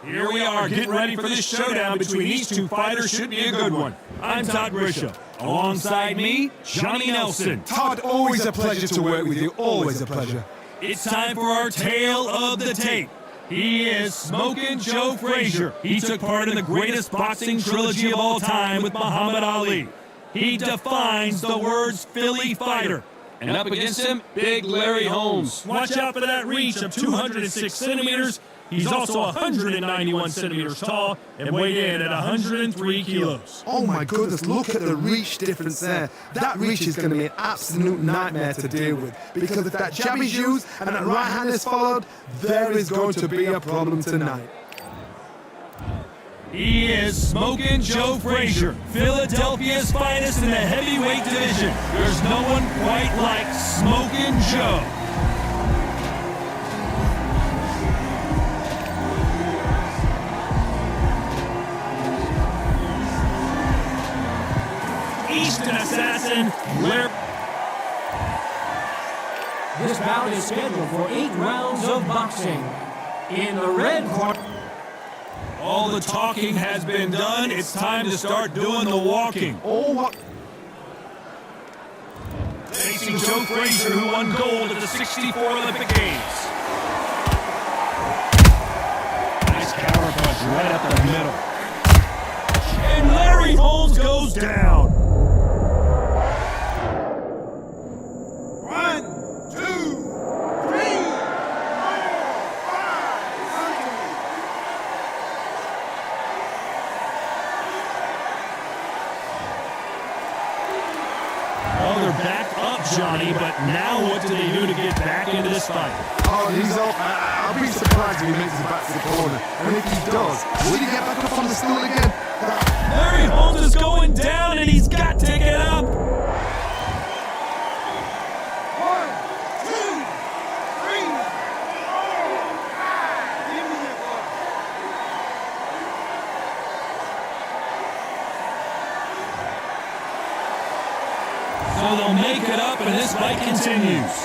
Here we are, getting ready for this showdown between these two fighters. Should be a good one. I'm Todd Grisham. Alongside me, Johnny Nelson. Todd, always a pleasure to work with you. Always a pleasure. It's time for our tale of the tape. He is Smokin' Joe Frazier. He took part in the greatest boxing trilogy of all time with Muhammad Ali. He defines the words Philly fighter. And up against him, Big Larry Holmes. Watch out for that reach of 206 centimeters. He's also 191 centimeters tall and weighed in at 103 kilos. Oh my goodness, look at the reach difference there. That reach is going to be an absolute nightmare to deal with, because if that jab is used and that right hand is followed, there is going to be a problem tonight. He is Smokin' Joe Frazier, Philadelphia's finest in the heavyweight division. There's no one quite like Smokin' Joe. Eastern assassin, Larry. This bout is scheduled for 8 rounds of boxing. In the red corner. All the talking has been done. It's time to start doing the walking. Oh, what? Facing Joe Frazier, who won gold at the '64 Olympic Games. Nice counter punch right up the middle. And Larry Holmes goes down. 1, 2, 3, 4, 5, 6. Oh, they're back up, Johnny, but now what do they do to get back into this fight? Oh, he's up. I'll be surprised if he makes it back to the corner. And if he does, will he get back up on the stool again? Larry Holmes is going down, and he's got to get up. 1, 2, 3, 4, 5. Give me that one. So they'll make it up, and this fight continues.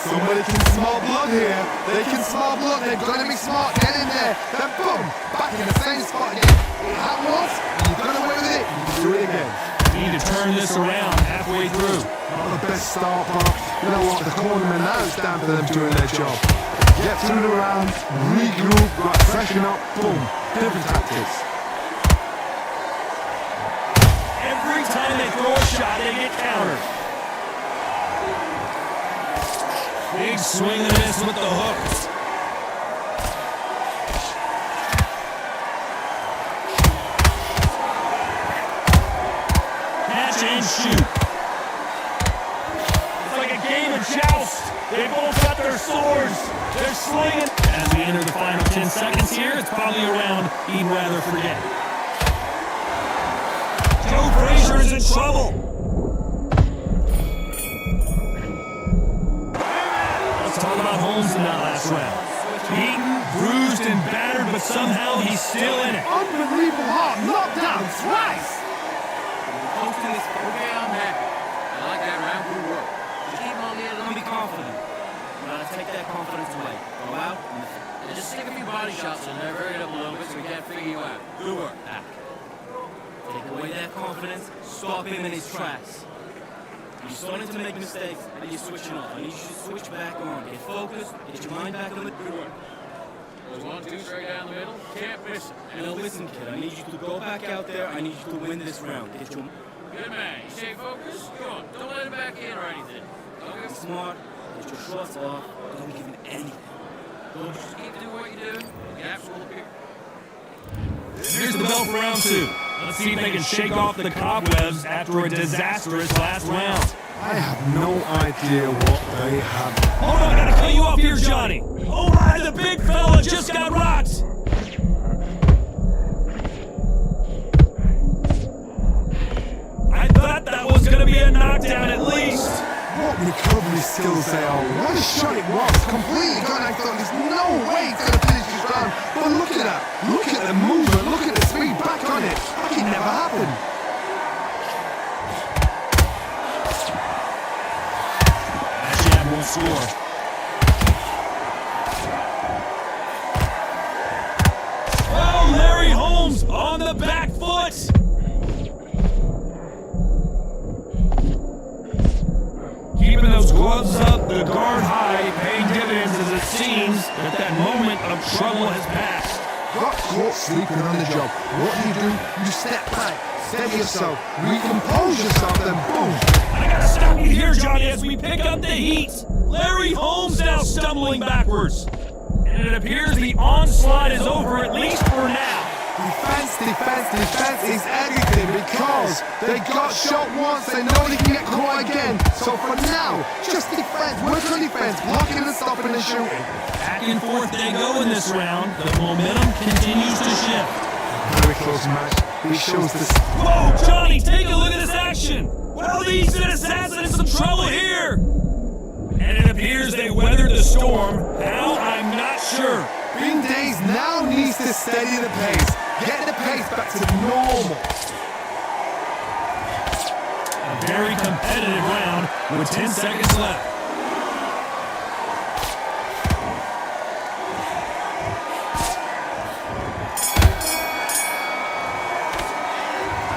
Somebody can smell blood here. They can smell blood. They're going to be smart. Get in there. Then boom, back in the same spot again. It happened once, and you got away with it. You can do it again. Need to turn this around halfway through. Not the best start, but you know what? The cornermen, now it's down to them doing their job. Get through the round, regroup, right, freshen up, boom. Different tactics. Every time they throw a shot, they get countered. Big swing and miss with the hooks. Catch and shoot. It's like a game of joust. They both got their swords. They're slinging. As we enter the final 10 seconds here, it's probably a round he'd rather forget. Joe Frazier is in trouble. Talk about Holmes in that last round. Beaten, bruised, and battered, but somehow he's still in it. Unbelievable hard knockdown twice. Close to this. Okay, I'm happy. I like that round. Good work. Just keep on there. Don't be confident. You gotta take that confidence away. Go out and just take a few body shots and hurry it up a little bit so we can't figure you out. Good work. Now, take away that confidence. Stop him in his tracks. You're starting to make mistakes, and you're switching off. I need you to switch back on. Get focused. Get your mind back on the good work. Goes 1, 2 straight down the middle. Can't miss it. And now listen, kid. I need you to go back out there. I need you to win this round. Get your... Good man. You stay focused. Go on. Don't let him back in or anything. Okay. Smart. Get your shots off. Don't give him anything. Don't just keep doing what you're doing. Gaps will appear. Here's the bell for round 2. Let's see if they can shake off the cobwebs after a disastrous last round. I have no idea what they have. Hold on, I gotta cut you off here, Johnny. Oh my, the big fella just got rocked. I thought that was gonna be a knockdown at least. What recovery skills they are. What a shot it was. Completely gone. I thought there's no way he's going to finish this round. But look at that. Look at the movement. Look at the speed. Back on it. Like it never happened. That jab won't score. Oh, sleeping on the job. What do? You step back, steady yourself, recompose yourself, then boom. I gotta stop you here, Johnny, as we pick up the heat. Larry Holmes now stumbling backwards. And it appears the onslaught is over, at least for now. Defense is everything because they got shot once, they know they can get caught again. So for now, just defense, work on defense, blocking and stopping and shooting. Back and forth they go in this round. The momentum continues to shift. Very close match. It shows this. Whoa, Johnny, take a look at this action. Well, these assassins in some trouble here. And it appears they weathered the storm. How? I'm not sure. Green Days now needs to steady the pace. Get the pace back to normal. A very competitive round with 10 seconds left.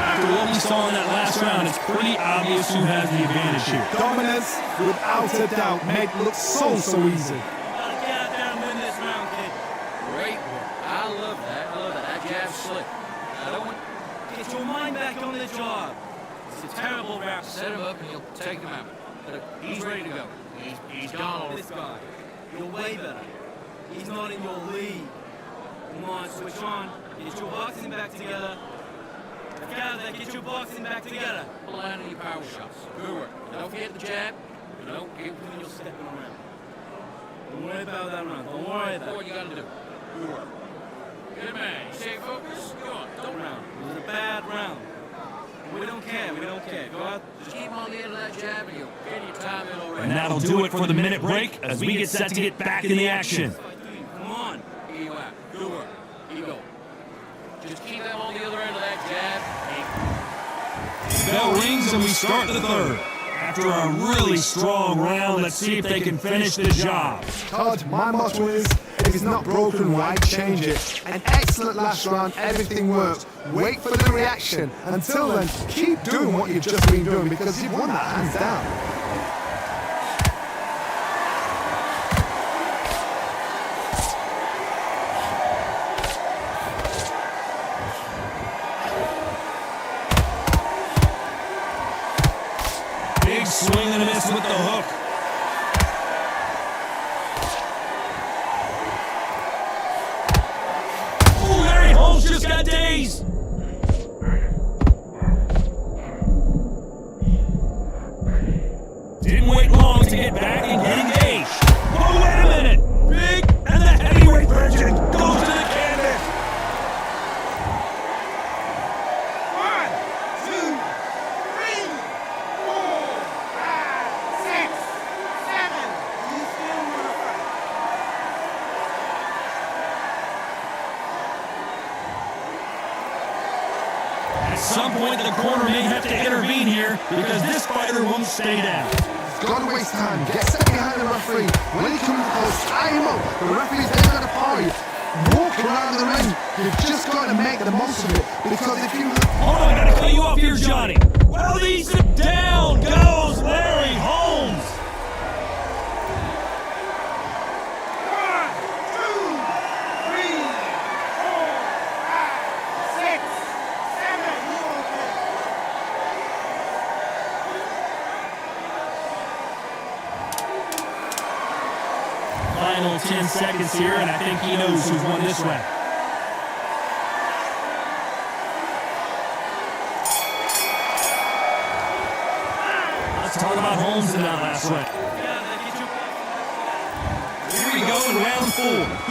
After what we saw in that last round, it's pretty obvious who has the advantage here. Dominance, without a doubt, made look so easy. Get your mind back on the job. It's a terrible round. Set him up and you'll take him out. But he's ready to go. He's gone already. This guy, you're way better. He's not in your league. Come on, switch on. Get your boxing back together. Together, get your boxing back together. Pull out any power shots. Good work. Don't forget the jab. Don't get When you're stepping around. Don't worry about that round. Don't worry about it. what you gotta do. Good work. Good man. You stay focused. Go on. Don't round. It was a bad round. We don't care. We don't care. Go out. Just keep on the end of that jab and you'll get your time in already. And that'll do it for the minute break as we get set to get back in the action. Come on. Here you are. Good work. Here you go. Just keep them on the other end of that jab. Bell rings and we start the third. After a really strong round, let's see if they can finish the job. Todd, my motto is, if it's not broken, why change it? An excellent last round, everything works. Wait for the reaction. Until then, keep doing what you've just been doing because you've won that hands down. Big swing and a miss with the hook. Ooh, Larry Holmes just got dazed. Didn't wait long to get back and get engaged. Whoa, wait a minute. Big and the heavyweight virgin goes to the canvas. 1, 2, 3, 4, 5, 6, 7. You still want to fight? At some point, the corner may have to intervene here because this fighter won't stay down. Don't waste time. Get set behind the referee. When he comes close, tie him up. The referee's then going to follow you. Walk around the ring. You've just got to make the most of it. Because if you... Hold on, I gotta cut you off here, Johnny. Well, he's down goes Larry Holmes. 1, 2, 3, 4, 5, 6, 7. You okay? Final 10 seconds here, and I think he knows who's won this round. Let's talk about Holmes in that last round. Here we go in round 4.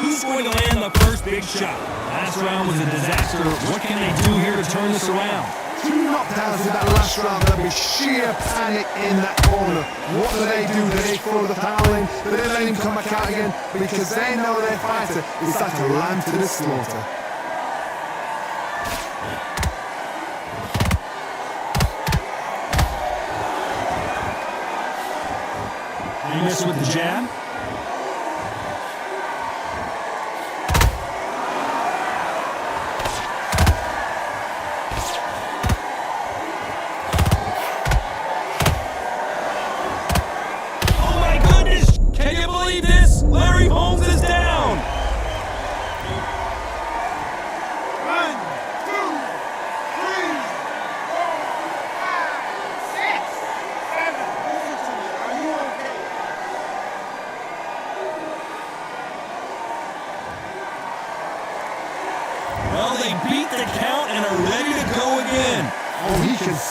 Who's going to land the first big shot? Last round was a disaster. What can they do here to turn this around? 2 knockdowns in that last round. There'll be sheer panic in that corner. What do? Do they throw the towel in? Do they let him come back out again? Because they know their fighter is like a lamb to the slaughter. He missed with the jab. Oh my goodness! Can you believe this? Larry Holmes is down!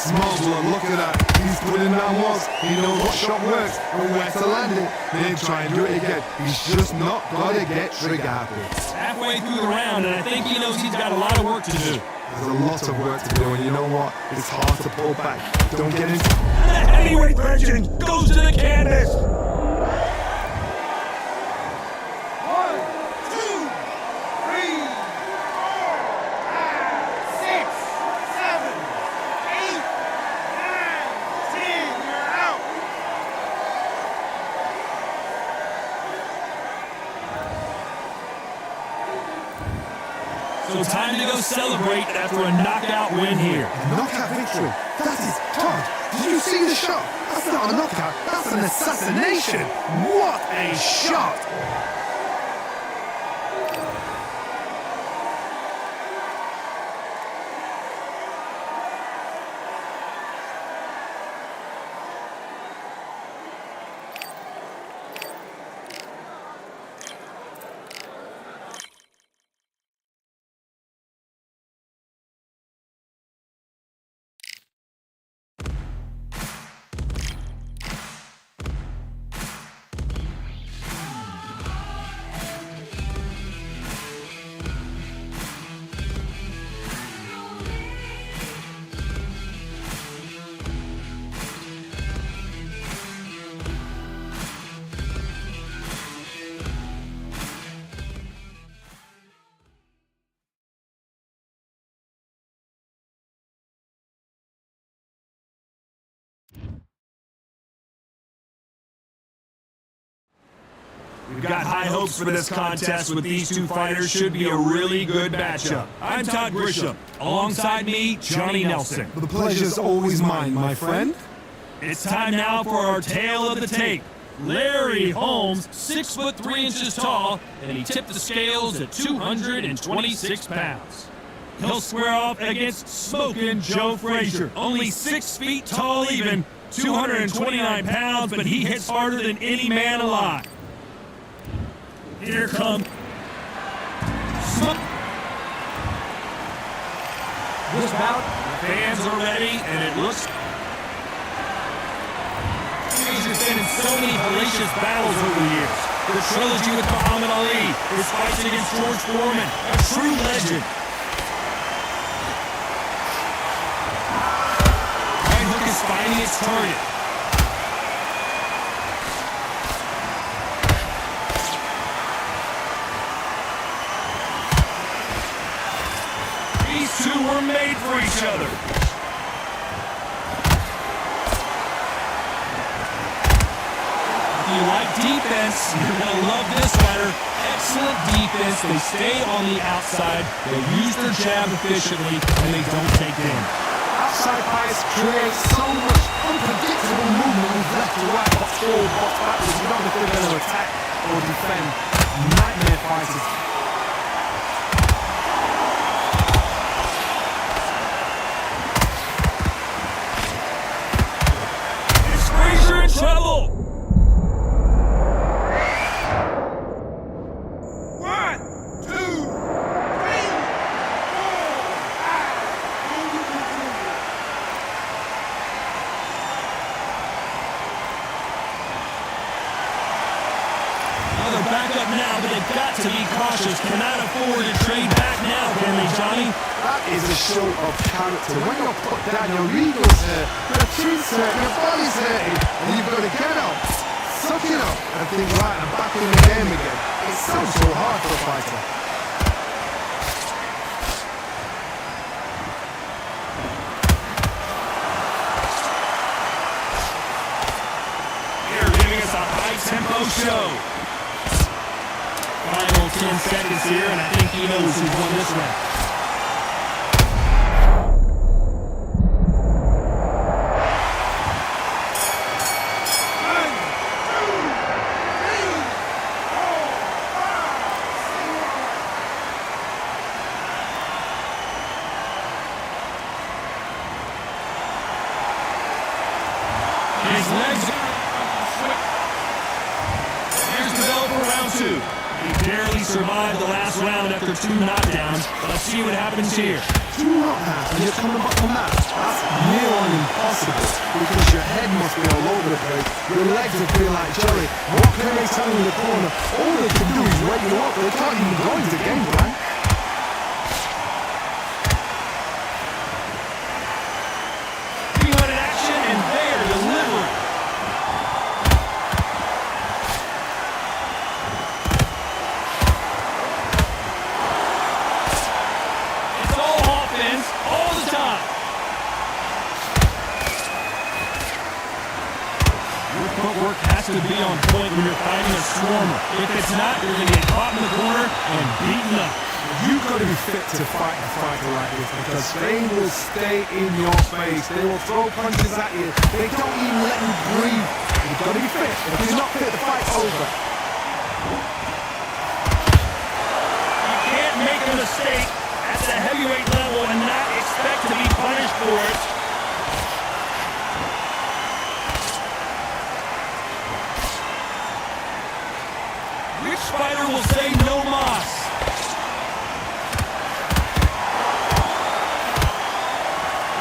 Smart blood, look at that. He's putting down walls. He knows what shot works and where to land it. Then try and do it again. He's just not gotta get trigger happy. Halfway through the round, and I think he knows he's got a lot of work to do. There's a lot of work to do, and you know what? It's hard to pull back. Don't get into The heavyweight legend goes to the canvas. 1, 2, 3, 4, 5, 6, 7, 8, 9, 10. You're out. So time to go celebrate after a knockout win here. knockout victory. That is Todd. Did you see the shot? That's not a knockout. That's an assassination. What a shot! We've got high hopes for this contest with these two fighters. Should be a really good matchup. I'm Todd Grisham. Alongside me, Johnny Nelson. The pleasure's always mine, my friend. It's time now for our tale of the tape. Larry Holmes, 6'3" tall, and he tipped the scales at 226 pounds. He'll square off against Smokin' Joe Frazier, only 6 feet tall even, 229 pounds, but he hits harder than any man alive. Here comes Smoke. This bout, Fans are ready, and it looks. Frazier's been in so many hellacious battles over the years. The trilogy with Muhammad Ali, his fights against George Foreman, a true legend. Right hook is finding its target. These two were made for each other. If you like defense, you're going to love this fighter. Excellent defense. They stay on the outside. They use their jab efficiently, and they don't take damage. Outside fights create so much unpredictable movement with left to right, box forward, box backwards. You don't know if they're going to attack or defend. Nightmare fighters. Is Frazier in trouble? 1, 2, 3, 4, They're back up now, but they've got to be cautious. Cannot afford to trade back now, can they, Johnny? That is a show of character. When you're put down, your ego's hurt, your chin's hurt, your body's hurting, and you've got to get up, suck it up, and think, right, I'm back in the game again. It sounds so hard for a fighter. They're giving us a high-tempo show. Final 10 seconds here, and I think he knows who's won this round. His legs. Here's the bell for round 2. He barely survived the last round after 2 knockdowns. Let's see what happens here. do not have, and you're coming back from that. That's near on impossible because your head must be all over the place. Your legs will feel like jelly. What can they tell in the corner? All they can do is wake you up. They can't even go into game plan. Three-minute action, and they're delivering. It's all offense, all the time. Your footwork has to be on point when you're fighting a swarmer. If it's not, you're going to get caught in the corner and beaten up. You've got to be fit to fight a fighter like this because they will stay in your face. They will throw punches at you. They don't even let you breathe. You've got to be fit. If you're not fit, the fight's over. You can't make a mistake at the heavyweight level and not expect to be punished for it. Which fighter will say no mas?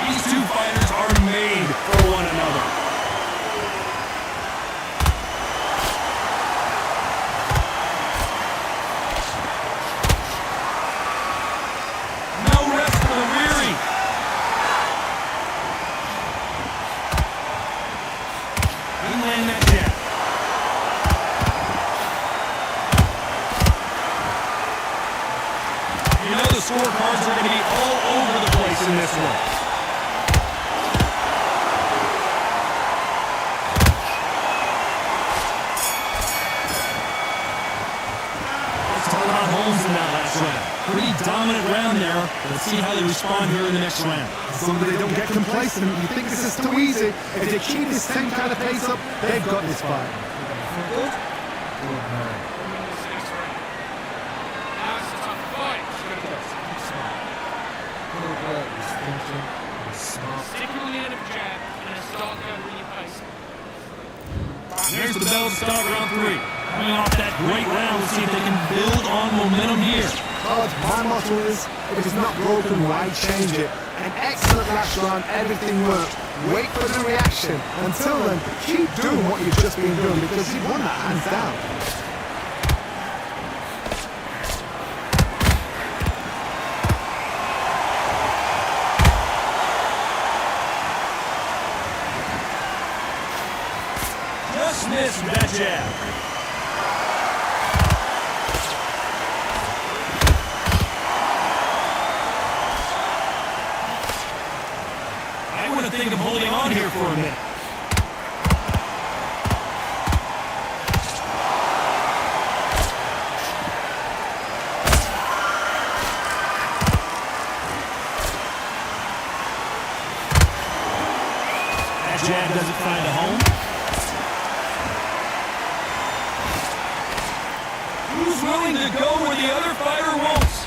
These two fighters are made for one another. No rest for the weary. He landed that jab. You know the scorecards are going to be all over the place in this one. Let's talk about Holmes in that last round. Pretty dominant round there. Let's see how they respond here in the next round. So that they don't get complacent. You think this is too easy. If they keep this same kind of pace up, they've got this fight. Now it's a tough fight. Stick with the end of jab and then start going with your pace. There's the bell to start round 3. Coming off that great round, we'll see if they can build on momentum here. But my motto is, if it's not broken, why change it? An excellent last round, everything worked. Wait for the reaction. Until then, keep doing what you've just been doing because you won that hands down. Just missed with that jab. I want to think of holding on here for a minute. That jab doesn't find a home. Who's willing to go where the other fighter wants?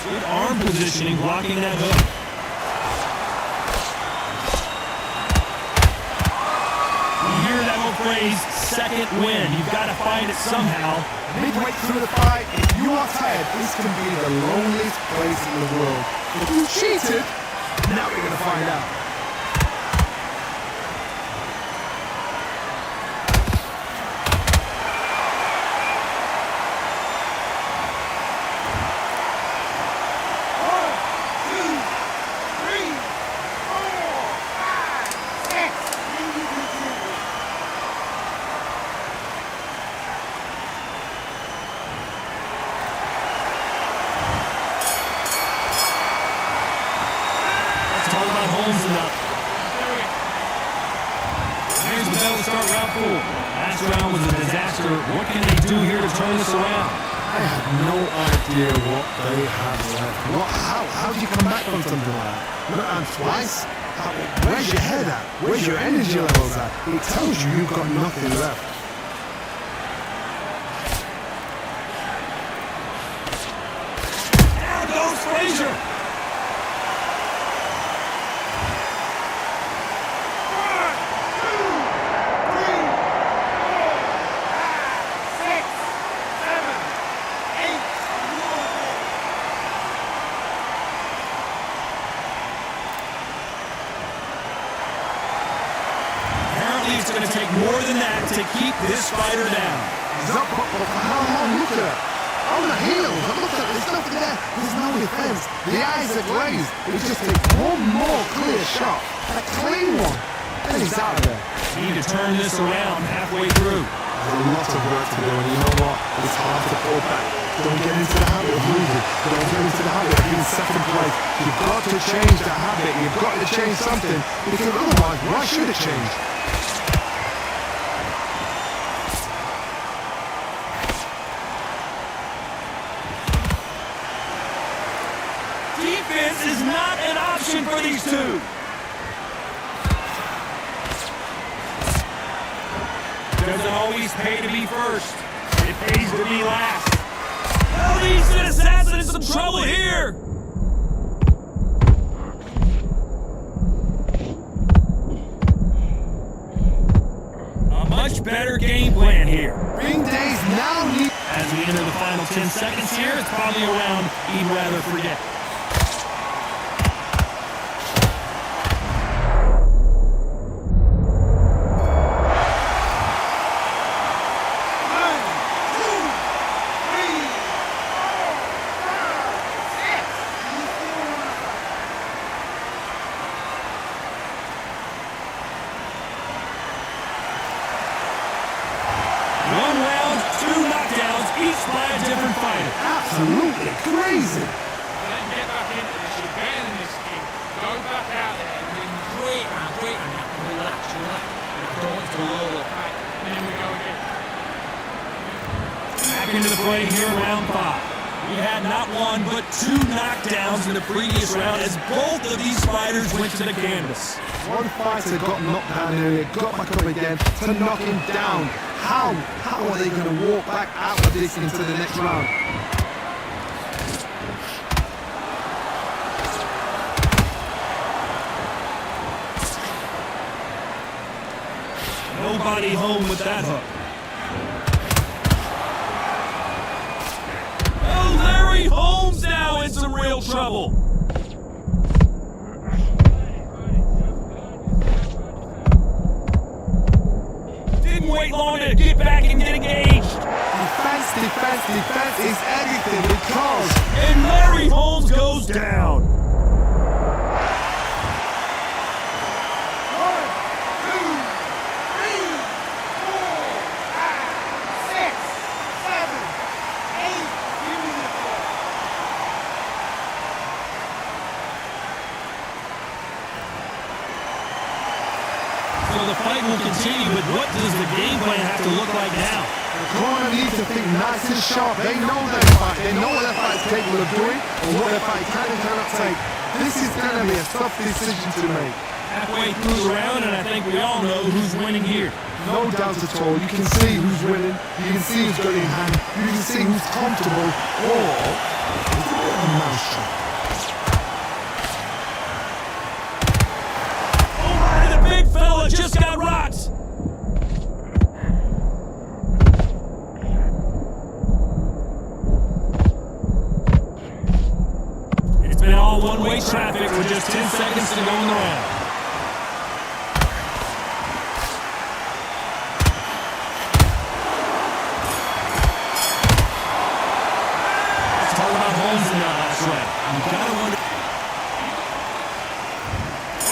Good arm positioning, blocking that hook. You hear that old phrase, second win. You've got to find it somehow. Midway through the fight, if you are tired, this can be the loneliest place in the world. If you cheated, now we're going to find out. Here's the bell to start round 4. Last round was a disaster. What can they do here to turn this around? I have no idea what they have left. How do you come back from something like that? Not on twice? Where's your head at? Where's your energy levels at? It tells you you've got nothing left. Down goes Frazier! this fighter down. He's up, but for how long? Look at that. On the heels, look at it, there's nothing there. There's no defense. The eyes are glazed. He just takes one more clear shot. A clean one. And he's out of there. Need to turn this around halfway through. There's a lot of work to do, and you know what? It's hard to pull back. Don't get into the habit of losing. Don't get into the habit of being second place. You've got to change the habit. You've got to change something. Because otherwise, why should it change? Defense is not an option for these two. Doesn't always pay to be first. It pays to be last. Oh, he's an assassin in some trouble here. A much better game plan here. Ring days now need... As we enter the final 10 seconds here, it's probably a round he'd rather forget. One round, 2 knockdowns, each by a different fighter. Absolutely crazy. Then get back into this. You're better than this thing. Go back out there and then great round. Now relax. And I don't want to lower the pack. And then we go again. Back into the fray here in round 5. We had not one, but 2 knockdowns in the previous round as both of these fighters went to the canvas. One fighter got knocked down earlier, got back up again to knock him down. How are they going to walk back out of this into the next round? Nobody home with that hook. Oh, Larry Holmes now in some real trouble. Didn't wait long to get back and get engaged. Defense is everything because... And Larry Holmes goes down. So the fight will continue, but what does the game plan have to look like now? The corner needs to think nice and sharp. They know their fight. They know what their fight is capable of doing or what their fight can and cannot take. This is going to be a tough decision to make. Halfway through the round, and I think we all know who's winning here. No doubt at all. You can see who's winning. You can see who's got it in hand. You can see who's comfortable. Or it's a bit of a mousetrap. The big fella just got rocked. It's been all one-way traffic with just 10 seconds to go in the round. Let's talk about Holmes in that last round. You gotta wonder.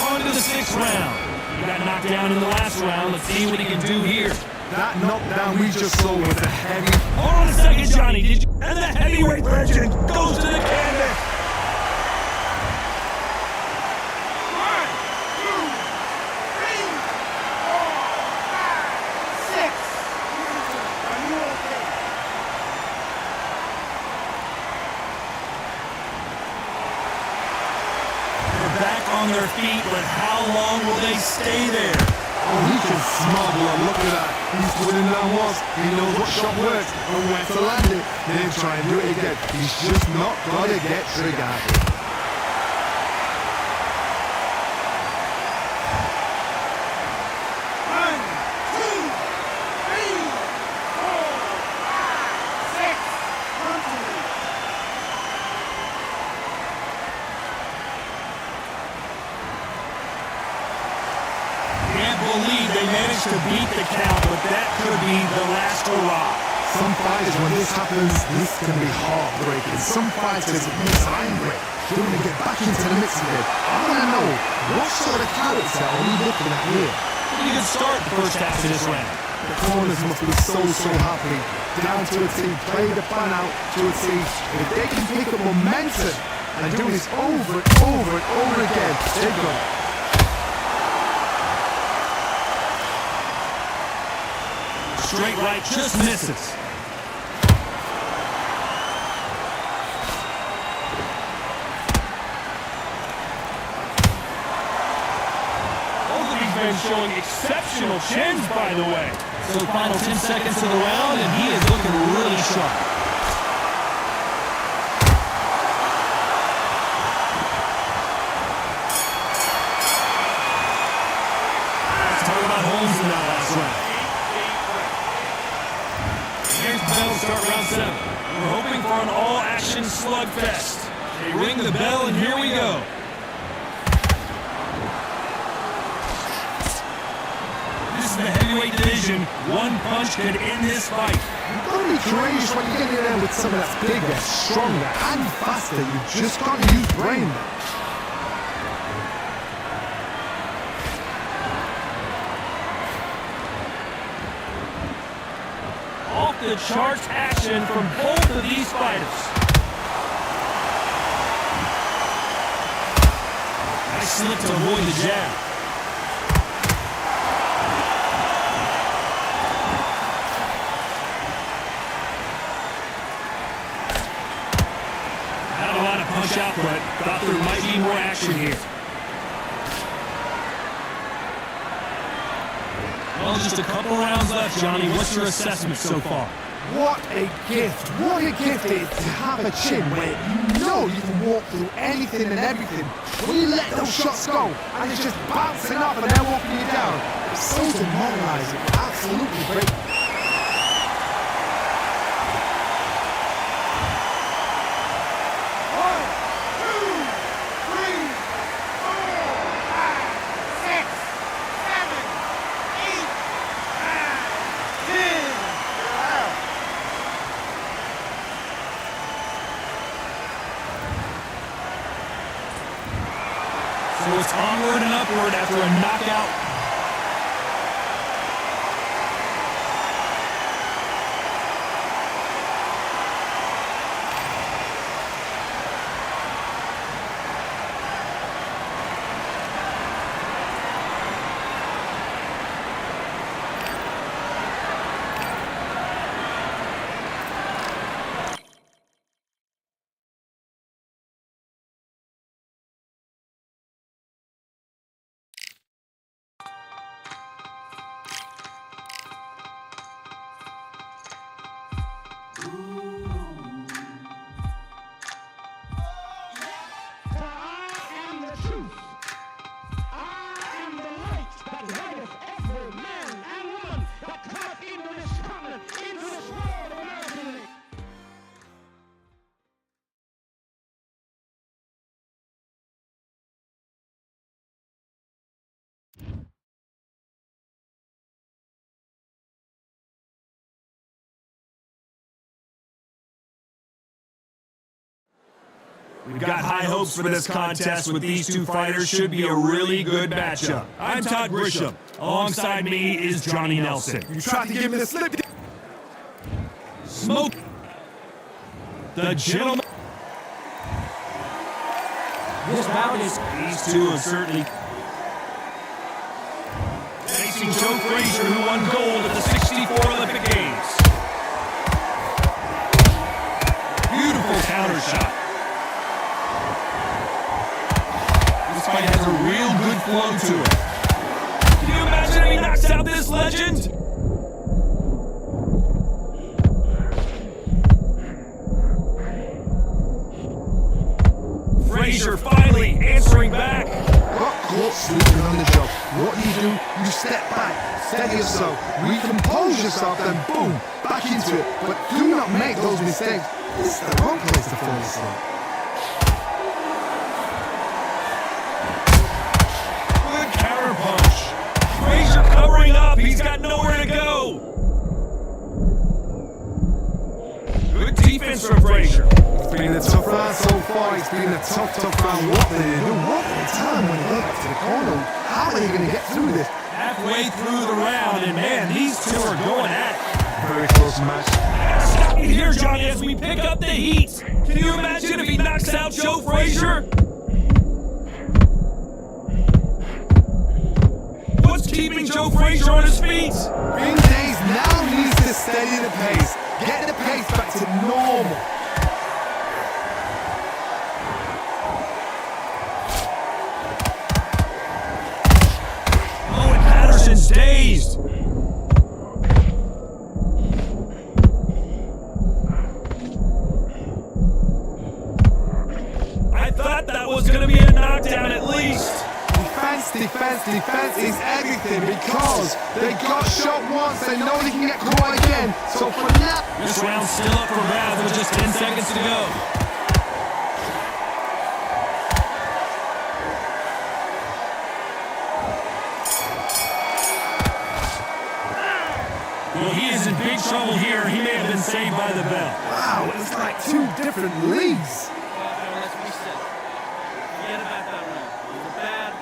On to the 6th round. He got knocked down in the last round. Let's see what he can do here. That knockdown we just saw was a heavy... Hold on a second, Johnny. Did you... And the heavyweight legend goes to the canvas. 1, 2, 3, 4, 5, 6. Are you okay? They're back on their feet, but how long will they stay there? Oh, he can smuggle and look at that. He's winning that once. He knows what shot works and where to land it. Then try and do it again. He's just not got to get triggered. Can't believe they managed to beat the count, but that could be fighters, when this happens, this can be heartbreaking. Some fighters miss angry. They want to get back into the mix again. I want to know, what sort of character are we looking at here? Pretty good start the first half of this round. The corners must be so happy. Down to a T, play the fan out to a T. If they can pick up momentum and do this over and over again, they've got it. Straight right just misses. Both of these men showing exceptional chins, by the way. So final 10 seconds of the round, and he is looking really sharp. Let's talk about Holmes in that last round. Here's the bell to start round 7. We're hoping for an all-action slugfest. They ring the bell, and here we go. This is the heavyweight division. One punch could end this fight. You've got to be courageous when you get in there with someone that's bigger, stronger, and faster. You just got to use brain. Off the charts action from both of these fighters. Nice slip to avoid the jab. Not a lot of punch output. Thought there might be more action here. Well, just a couple rounds left, Johnny. What's your assessment so far? What a gift. What a gift it is to have a chin where you know you can walk through anything and everything. When you let those shots go and it's just bouncing up and they're walking you down, it's so demoralizing. Absolutely great. So it's onward and upward after a knockout. We've got high hopes for this contest with these two fighters. Should be a really good matchup. I'm Todd Grisham. Alongside me is Johnny Nelson. You tried to give me the slip. Smoke. The gentleman. This bout is... These two have certainly... Facing Joe Frazier, who won gold at the '64 Olympic Games. Beautiful counter shot. This fight has a real good flow to it. Can you imagine if he knocks out this legend? Frazier finally answering back. Got caught sleeping on the job. What do? You step back, steady yourself, recompose yourself, then boom, back into it. But do not make those mistakes. This is the wrong place to fall asleep. Good counter punch. Frazier covering up. He's got nowhere to go. defense from Frazier. It's been a tough round so far. It's been a tough round. What did they do? What did they tell him when he got back to the corner? How are they going to get through this? Halfway through the round, and man, these two are going at it. Very close match. Stop you here, Johnny, as we pick up the heat. Can you imagine if he knocks out Joe Frazier? What's keeping Joe Frazier on his feet? Ring Days now needs to steady the pace. Get the pace back to normal. Oh, and Patterson's dazed. I thought that was going to be a knockdown at least. Defense is everything because they got shot once, they know they can get caught again. So for now, This round's still up for grabs with just 10 seconds to go. Well, he is in big trouble here. He may have been saved by the bell. wow, it's like two different leagues. Let's reset. Forget about that round. It was a bad.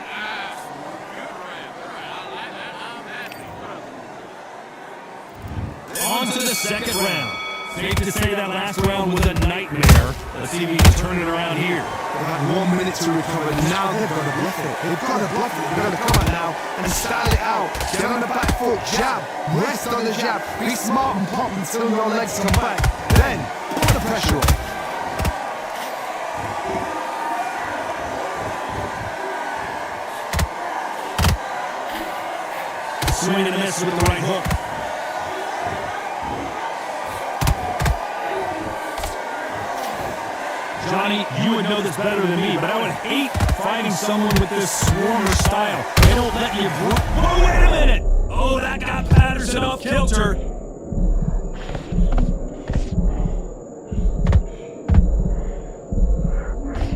On to the second round. Safe to say that last round was a nightmare. Let's see if he can turn it around here. They've had 1 minute to recover. Now they've got to bluff it. They've got to bluff it. They've got to come out now and style it out. Get on the back foot, jab, rest on the jab. Be smart and pop until your legs come back. Then put the pressure on. Swing and a miss with the right hook. Johnny, you would know this better than me, but I would hate fighting someone with this swarmer style. They don't let you Whoa, wait a minute! Oh, that got Patterson off kilter.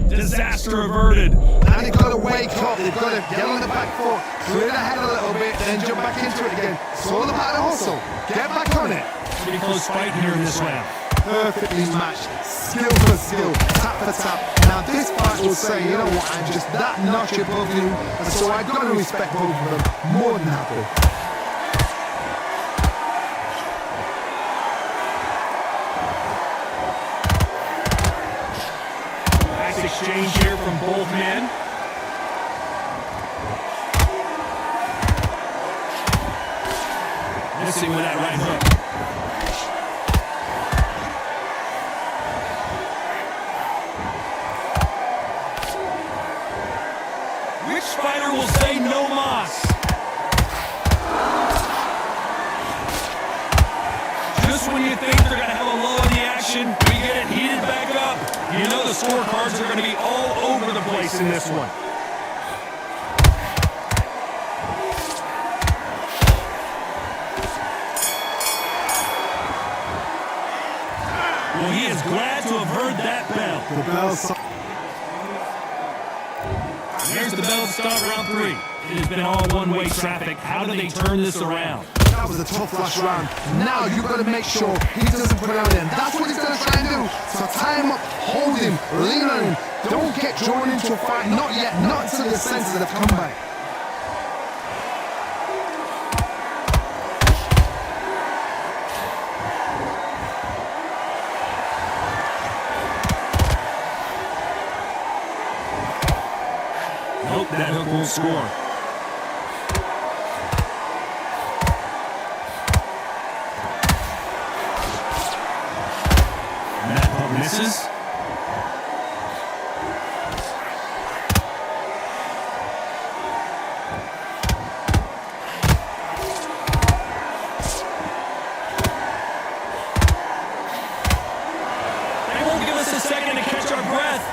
Disaster averted. Now they've got to wake up. They've got to get on the back foot, clear the head a little bit, then jump back into it again. It's all about the hustle. Get back on it. Pretty close fight here in this round. Perfectly matched, skill for skill, tap for tap. Now this fight will say, you know what, I'm just that notch above you, and so I've got to respect both of them more than happy. Nice exchange here from both men. Missing with that right hook. Which fighter will say no mas? Just when you think they're going to have a lull in the action, we get it heated back up. You know the scorecards are going to be all over the place in this one. Well, he is glad to have heard that bell. The bell's Here's the bell to start round 3. It has been all one-way traffic. How do they turn this around? That was a tough last round. Now you've got to make sure he doesn't put it on him. That's what he's going to try and do. So tie him up, hold him, lean on him. Don't get drawn into a fight. Not yet. Not until the senses have come back. Nope, that hook won't score. And that hook misses. They won't give us a second to catch our breath.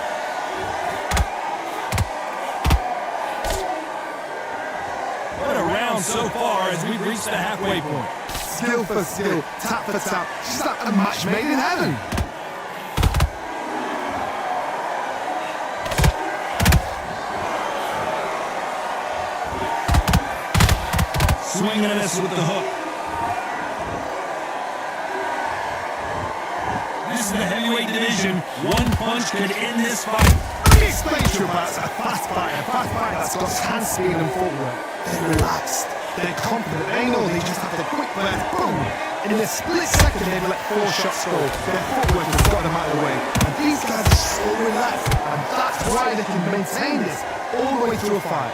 What a round so far as we've reached the halfway point. Skill for skill, tap for tap. Just like a match made in heaven. Swing and a miss with the hook. This is the heavyweight division. One punch could end this fight. Let me explain to you about a fast fighter that's got hand speed and footwork. They're relaxed, they're confident, they know they just have the quick burst, boom! And in a split second they've let 4 shots go. Their footwork has got them out of the way. And these guys are so relaxed, and that's why they can maintain this all the way through a fight.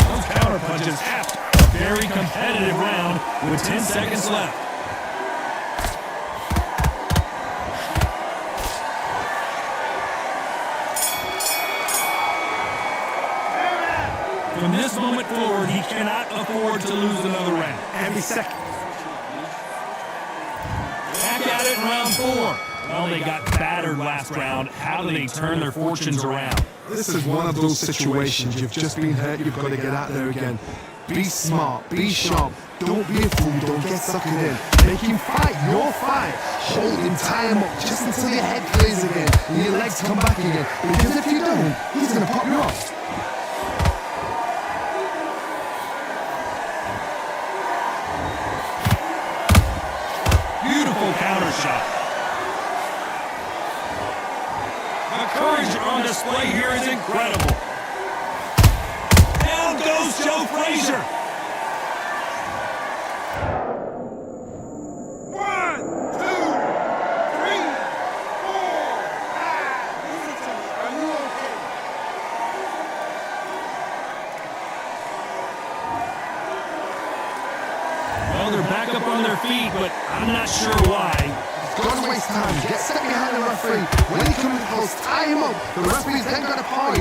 Those counter punches after a very competitive round with 10 seconds left. From this moment forward, he cannot afford to lose another round. Every second. Back at it in round 4. Well, they got battered last round. How do they turn their fortunes around? This is one of those situations. You've just been hurt, you've got to get out there again. Be smart, be sharp. Don't be a fool, don't get suckered in. Make him fight your fight. Hold him, tie him up just until your head clears again and your legs come back again. Because if you don't, he's going to pop you off. Beautiful counter shot. The courage on display here is incredible. Down goes Joe Frazier. 1, 2, 3, 4, 5. Are you okay? Well, they're back up on their feet, but I'm not sure why. Don't waste time. Get set behind the referee. When he comes close, tie him up. The referee's then got to party.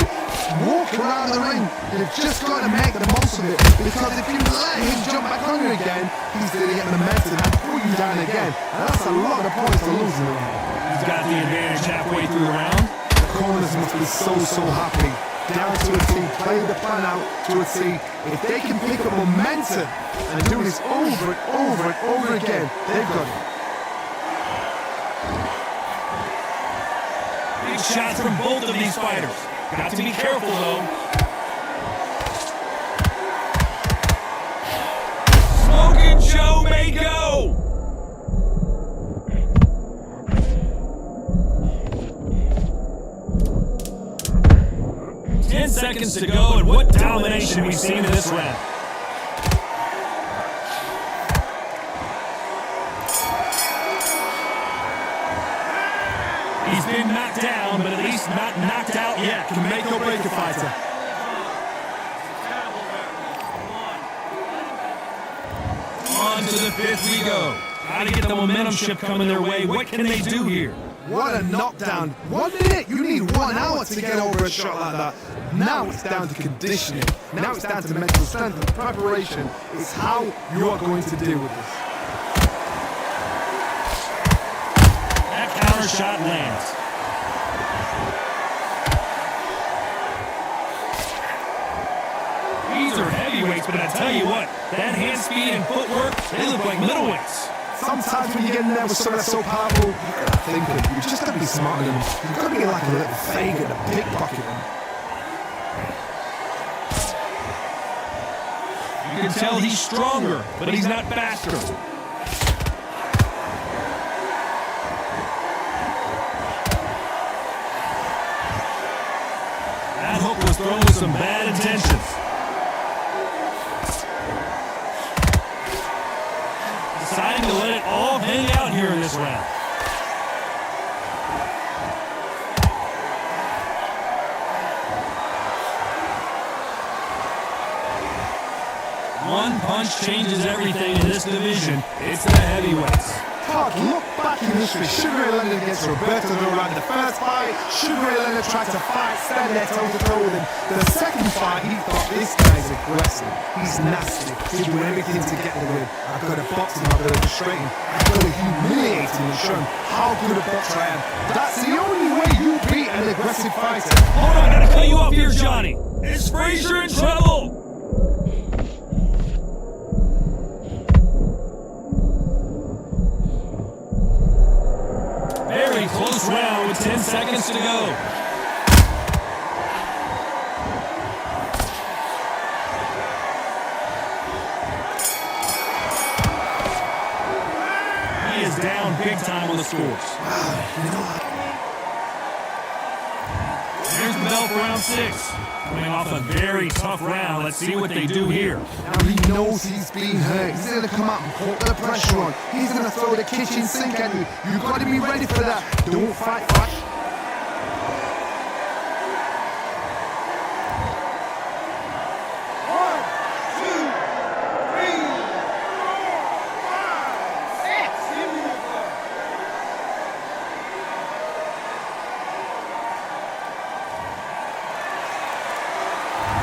Walk around the ring. You've just got to make the most of it. Because if you let him jump back on you again, he's going to get momentum and pull you down again. And that's a lot of points to lose in the round. He's got the advantage halfway through the round. The corners must be so happy. Down to a T, play the plan out to a T. If they can pick up momentum and do this over and over and over again, they've got it. Big shots from both of these fighters. Got to be careful, though. Smoking Joe may go. 10 seconds to go, and what domination we've seen in this round. He's been knocked down, but at least not knocked out yet. Can make or break a fighter. On to the 5th we go. How to get the momentum shift coming their way. What can they do here? What a knockdown. 1 minute, you need 1 hour to get over a shot like that. Now it's down to conditioning. Now it's down to mental strength and preparation. It's how you are going to deal with this. That counter shot lands. These are heavyweights, but I tell you what, that hand speed and footwork, they look like middleweights. Sometimes when you get in there with something that's so powerful, you gotta think of it. You just gotta be smarter than them. You've gotta be like a little faggot, a pickpocket them. You can tell he's stronger, but he's not faster. That hook was thrown with some bad intentions. Deciding to let it all hang out here in this round. One punch changes everything in this division. It's the heavyweights. Todd, look back in history. Sugar Ray Leonard against Roberto Duran. The first fight, Sugar Ray Leonard tried to fight, stand there toe-to-toe with him. The second fight, he thought, this guy's aggressive. He's nasty. He'll do everything to get the win. I've got to box him, I've got to frustrate him. I've got to humiliate him and show him how good a boxer I am. That's the only way you beat an aggressive fighter. Hold on, I gotta cut you off here, Johnny. Is Frazier in trouble? Very close round with 10 seconds to go. He is down big time. time on the scores. You know, Here's the bell for round 6. Coming off a very tough round. Let's see what they do here. now he knows he's been hurt. He's going to come out and put the pressure on. He's going to throw the kitchen sink at you. You've got to be ready for that. Don't fight back.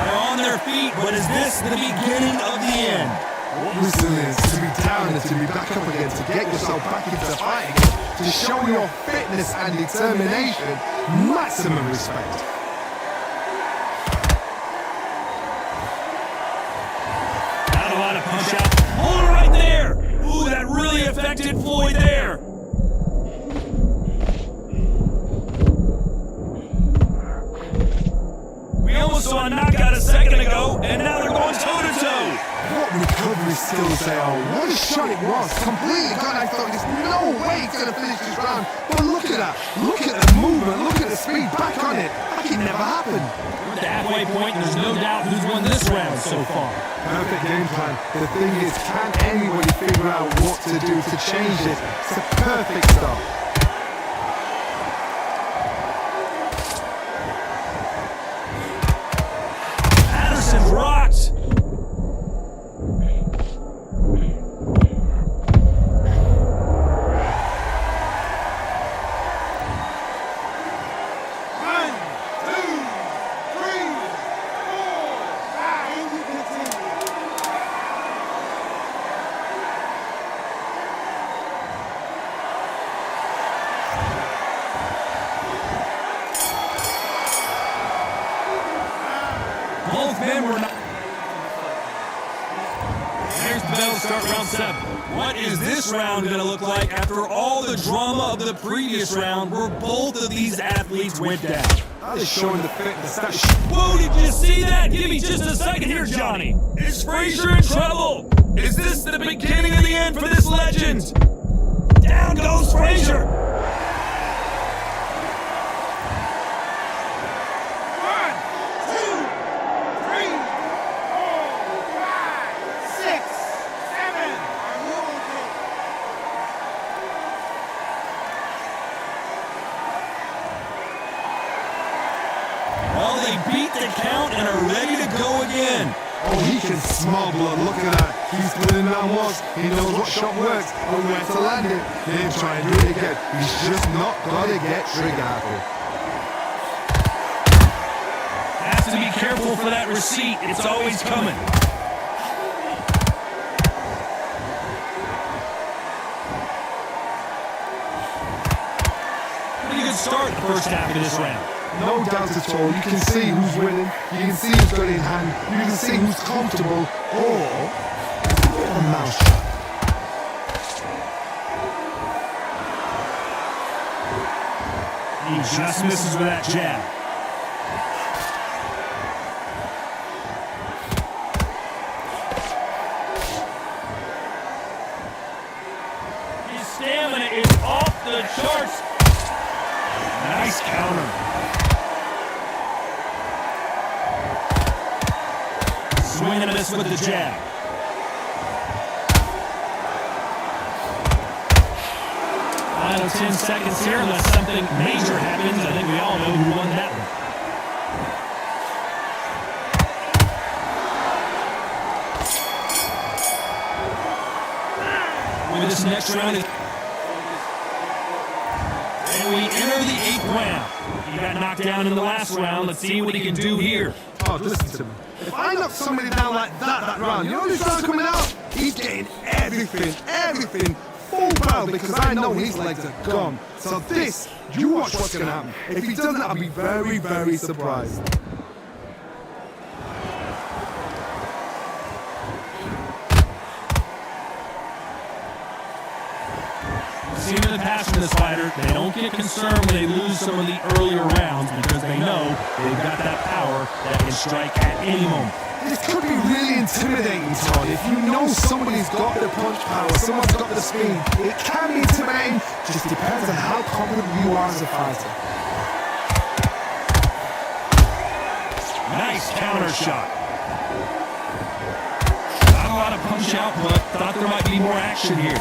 On their feet, but is this the beginning of the end? What resilience to be down and to be back up again, to get yourself back into the fight again, to show your fitness and determination. Maximum respect. Not a lot of punch out. Hold it right there. Ooh, that really affected Floyd there. We almost saw a knockout a second ago, and now they're going toe-to-toe. What recovery skills they are. What a shot it was. Completely gone. I thought there's no way he's going to finish this round. But look at that. Look at the movement. Look at the speed back on it. Like it never happened. We're at the halfway point, and there's no doubt who's won this round so far. Perfect game plan. The thing is, can anybody figure out what to do to change this? It's a perfect start. Patterson rocked. Both men were not. There's the bell to start round 7. What is this round going to look like after all the drama of the previous round where both of these athletes went down? That is showing the fitness. That's Whoa, did you see that? Give me just a second here, Johnny. Is Frazier in trouble? Is this the beginning of the end for this legend? Down goes Frazier. Well, they beat the count and are ready to go again. oh, he can smell blood. Look at that. He's putting down walls. He knows what shot works and where to land it. Then try and do it again. He's just not got to get trigger happy. Has to be careful for that receipt. It's always coming. Pretty good start the first half of this round. No doubt at all. You can see who's winning. You can see who's got it in hand. You can see who's comfortable. Or a mousetrap. He just misses with that jab. His stamina is off the charts. Nice counter. Swing and a miss with the jab. Final 10 seconds here, unless something major happens. I think we all know who won that one. With this next round, and we enter the 8th round. He got knocked down in the last round. Let's see what he can do here. Oh, listen to me. If I knock somebody down like that round, you know this round coming out? He's getting everything full barrel because I know his legs are gone. So this, you watch what's going to happen. If he doesn't, I'll be very, very surprised. Seen in the past from this fighter, they don't get concerned when they lose some of the earlier rounds because they know they've got that power that can strike at any moment. This could be really intimidating, Todd. If you know somebody's got the punch power, someone's got the speed, it can be intimidating. Just depends on how confident you are as a fighter. Nice counter shot. Not a lot of punch output. Thought there might be more action here.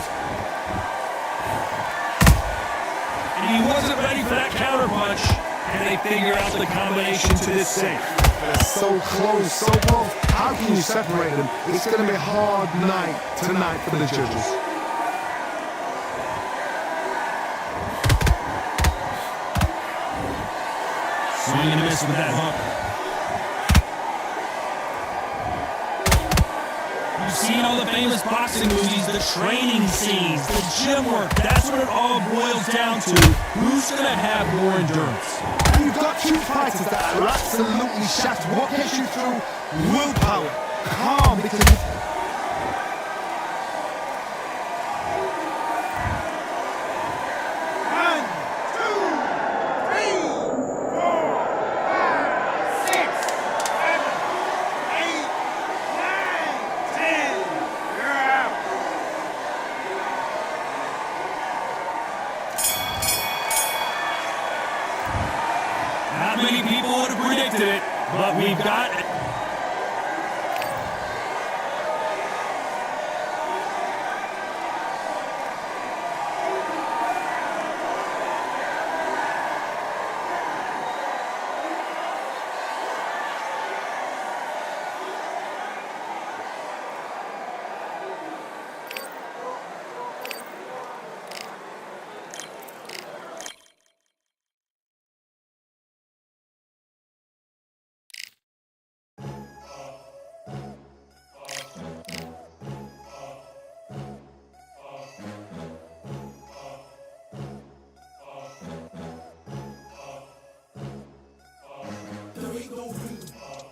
And he wasn't ready for that counter punch. And they figure out the combination to this safe. They're so close, so close. How can you separate them? It's going to be a hard night tonight for the judges. Swing and a miss with that hook. You've seen all the famous boxing movies, the training scenes, the gym work. That's what it all boils down to. Who's going to have more endurance? And you've got two fighters that are absolutely shaft. What gets you through? Willpower. Calm, because Not many people would have predicted it, but we've got it.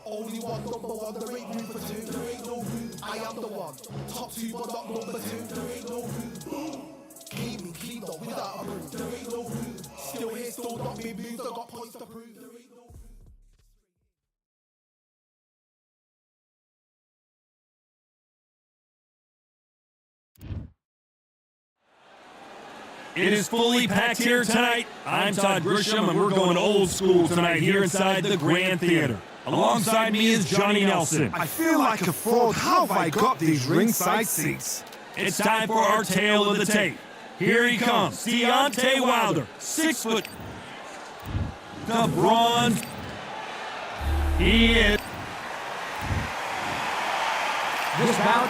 Only one, number one, there ain't room for two. There ain't no room, I am the one. Top two, but not number two. There ain't no room, boom. Came in clean up without a broom. There ain't no room, still here, still not being moved. I got points to prove. There ain't no room. It is fully packed here tonight. I'm Todd Grisham, and we're going old school tonight here inside the Grand Theater. Alongside me is Johnny Nelson. I feel like a fraud. How have I got these ringside seats? It's time for our tale of the tape. Here he comes, Deontay Wilder, 6 foot. The brawn. He is. This bout,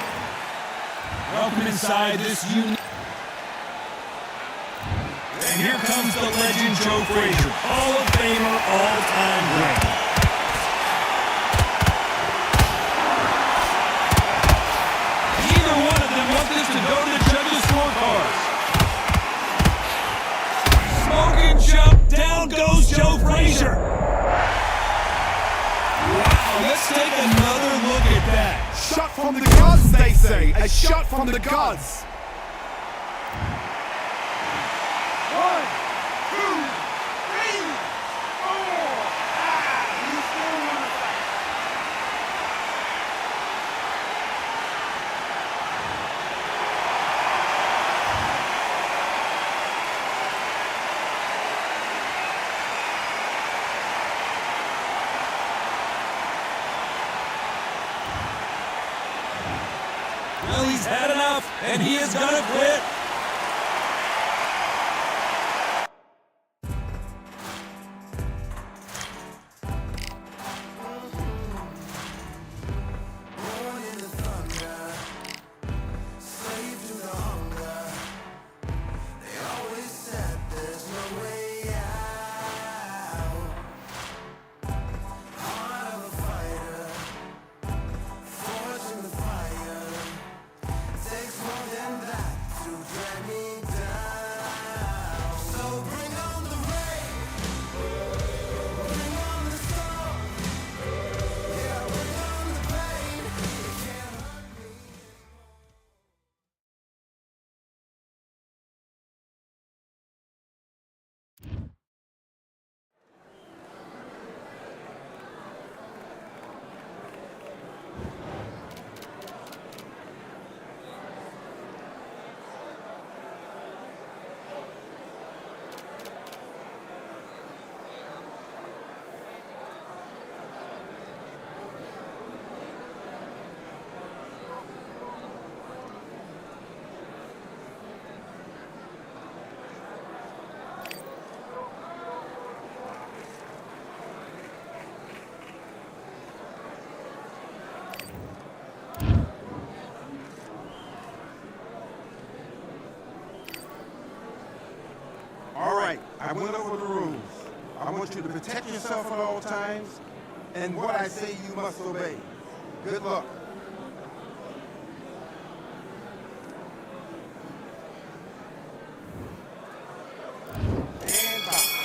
Welcome inside this unique. And here comes the legend Joe Frazier, Hall of Famer, all-time great. Neither one of them want this to go to the judges' scorecards. Smoking jump, down goes Joe Frazier. Wow, let's take another look at that. Shot from the gods, they say. A shot from the gods. 1, 2, 3, 4, 5. You still want to fight? Well, he's had enough, and he is gonna quit. right, I went over the rules. I want you to protect yourself at all times, and what I say you must obey. Good luck. And back.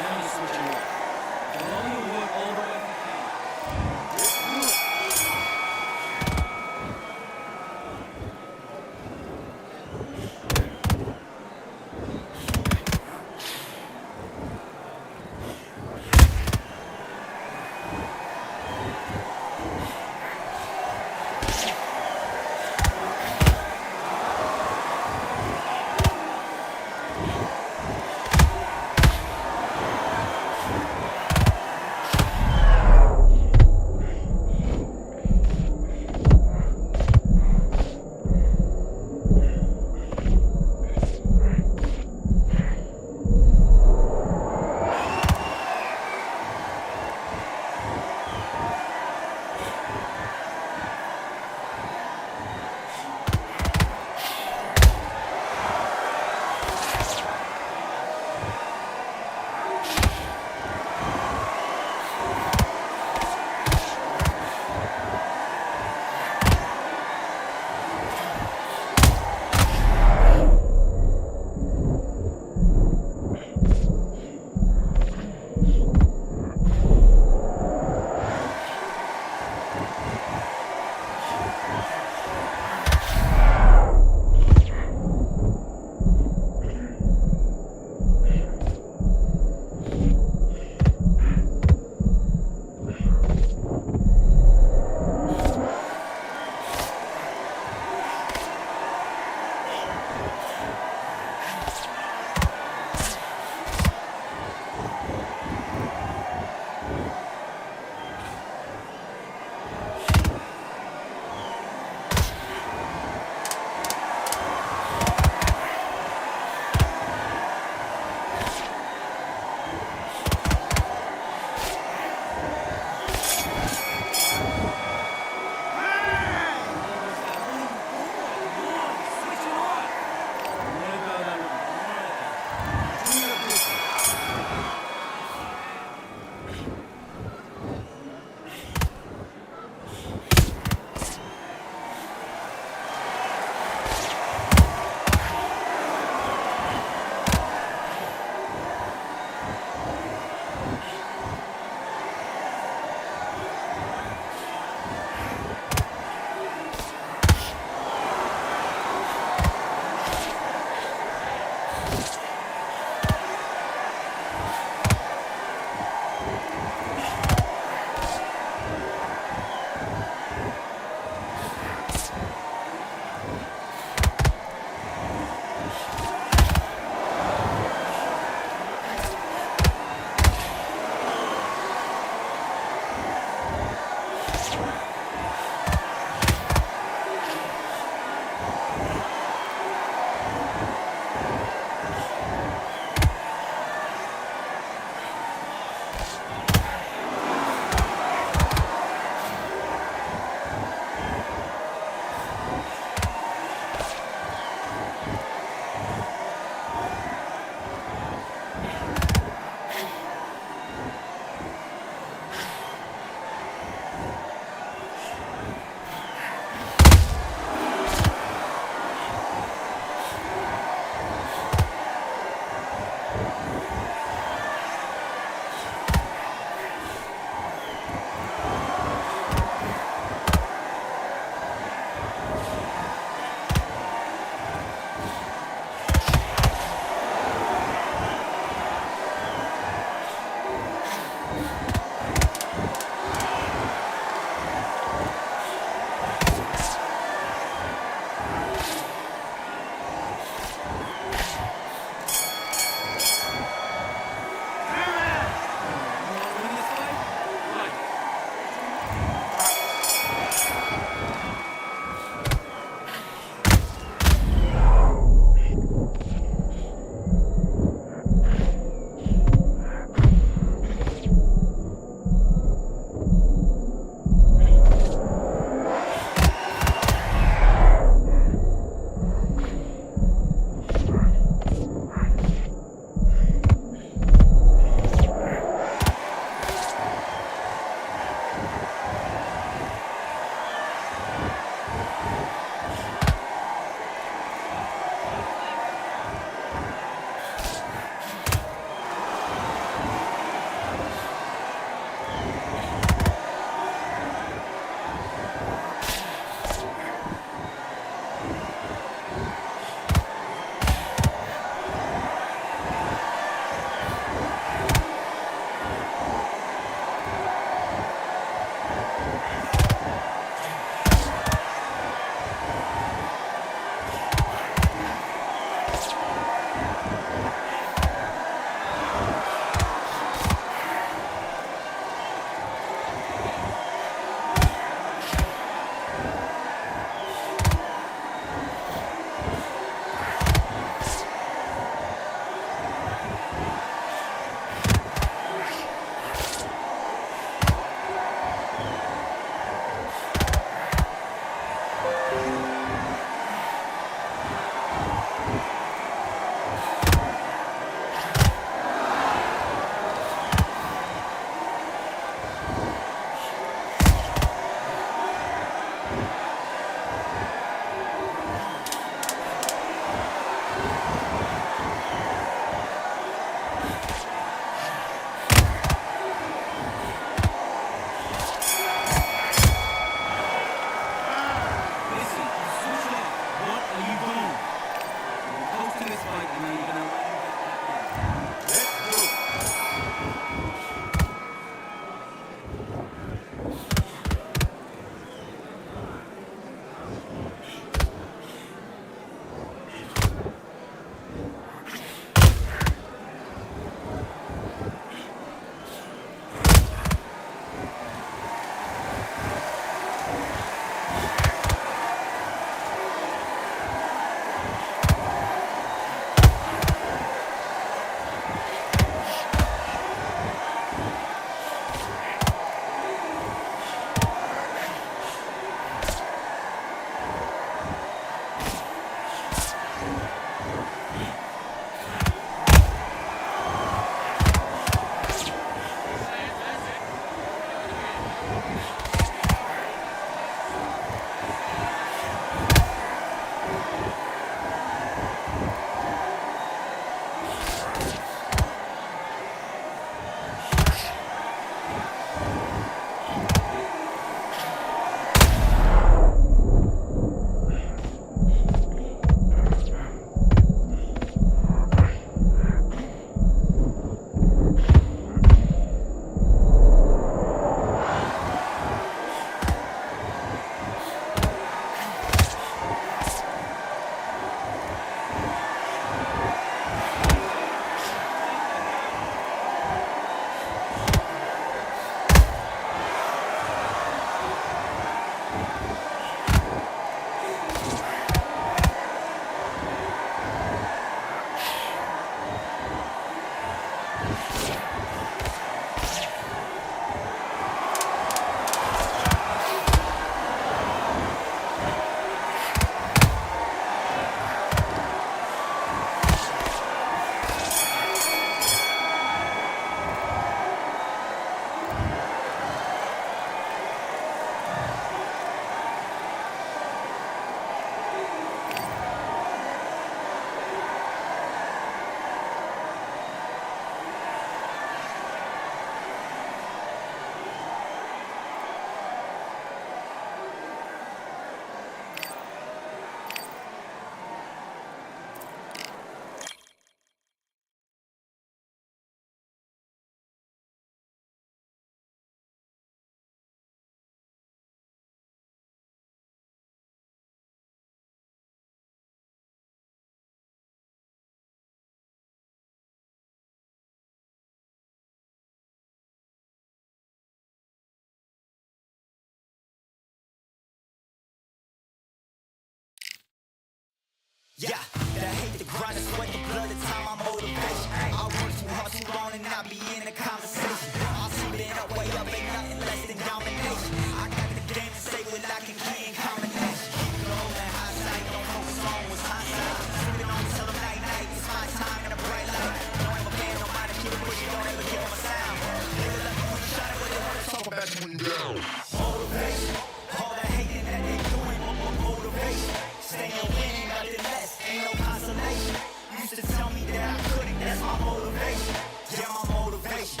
Yeah, the hate, the grind, the sweat, the blood, the time, my motivation. I work too hard, too long, and not be in a conversation. I'll see it up, way up, ain't nothing less than domination. I got the game to say what I can key in combination. Keep it all in hindsight, don't focus on what's hindsight. Sleeping on till the night, it's my time and a bright light. Don't ever pay no mind to keep it pushing, don't ever give them a sound. Niggas like me when you shine it, what they wanna talk about you when you down. Motivation, all that hating that they doing, motivation. Stay on winning, nothing less, ain't no consolation. Used to tell me that I couldn't, that's my motivation. Yeah, my motivation,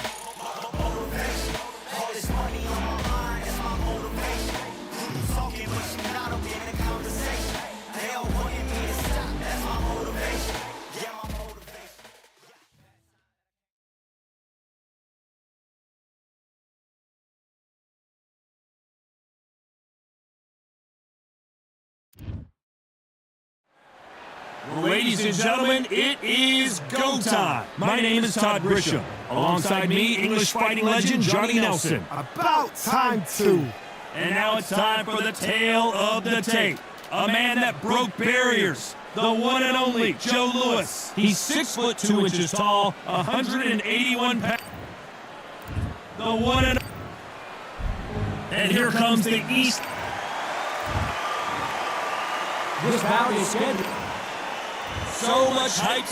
motivation. All this money on my mind, that's my motivation. You talking, but you not up in the conversation. They all wanting me to stop, that's my motivation. Yeah, my motivation. Ladies and gentlemen, it is go time. My name is Todd Grisham. Alongside me, English fighting legend Johnny Nelson. About time too. And now it's time for the tale of the tape. A man that broke barriers. The one and only Joe Louis. He's 6 foot 2 inches tall, 181 pounds. The one and here comes the East. This bout is scheduled. So much hype.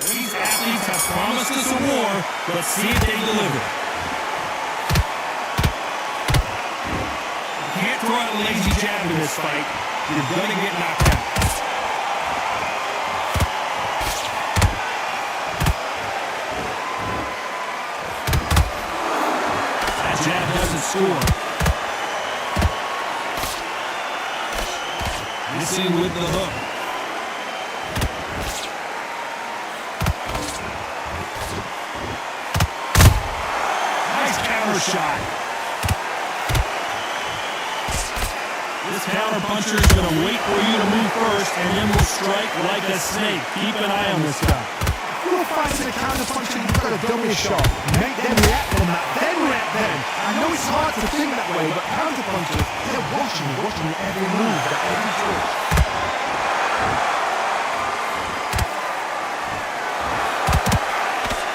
These athletes have promised us a war. Let's see if they deliver. You can't throw out a lazy jab in this fight. You're going to get knocked out. That jab doesn't score. Missing with the hook. Nice counter shot. This counter puncher is going to wait for you to move first and then will strike like a snake. Keep an eye on this guy. You're fighting a counter puncher, you've got to dummy a shot. Make them react on that, then react then. I know it's hard to think that way, but counter punchers, they're watching every move, every twitch.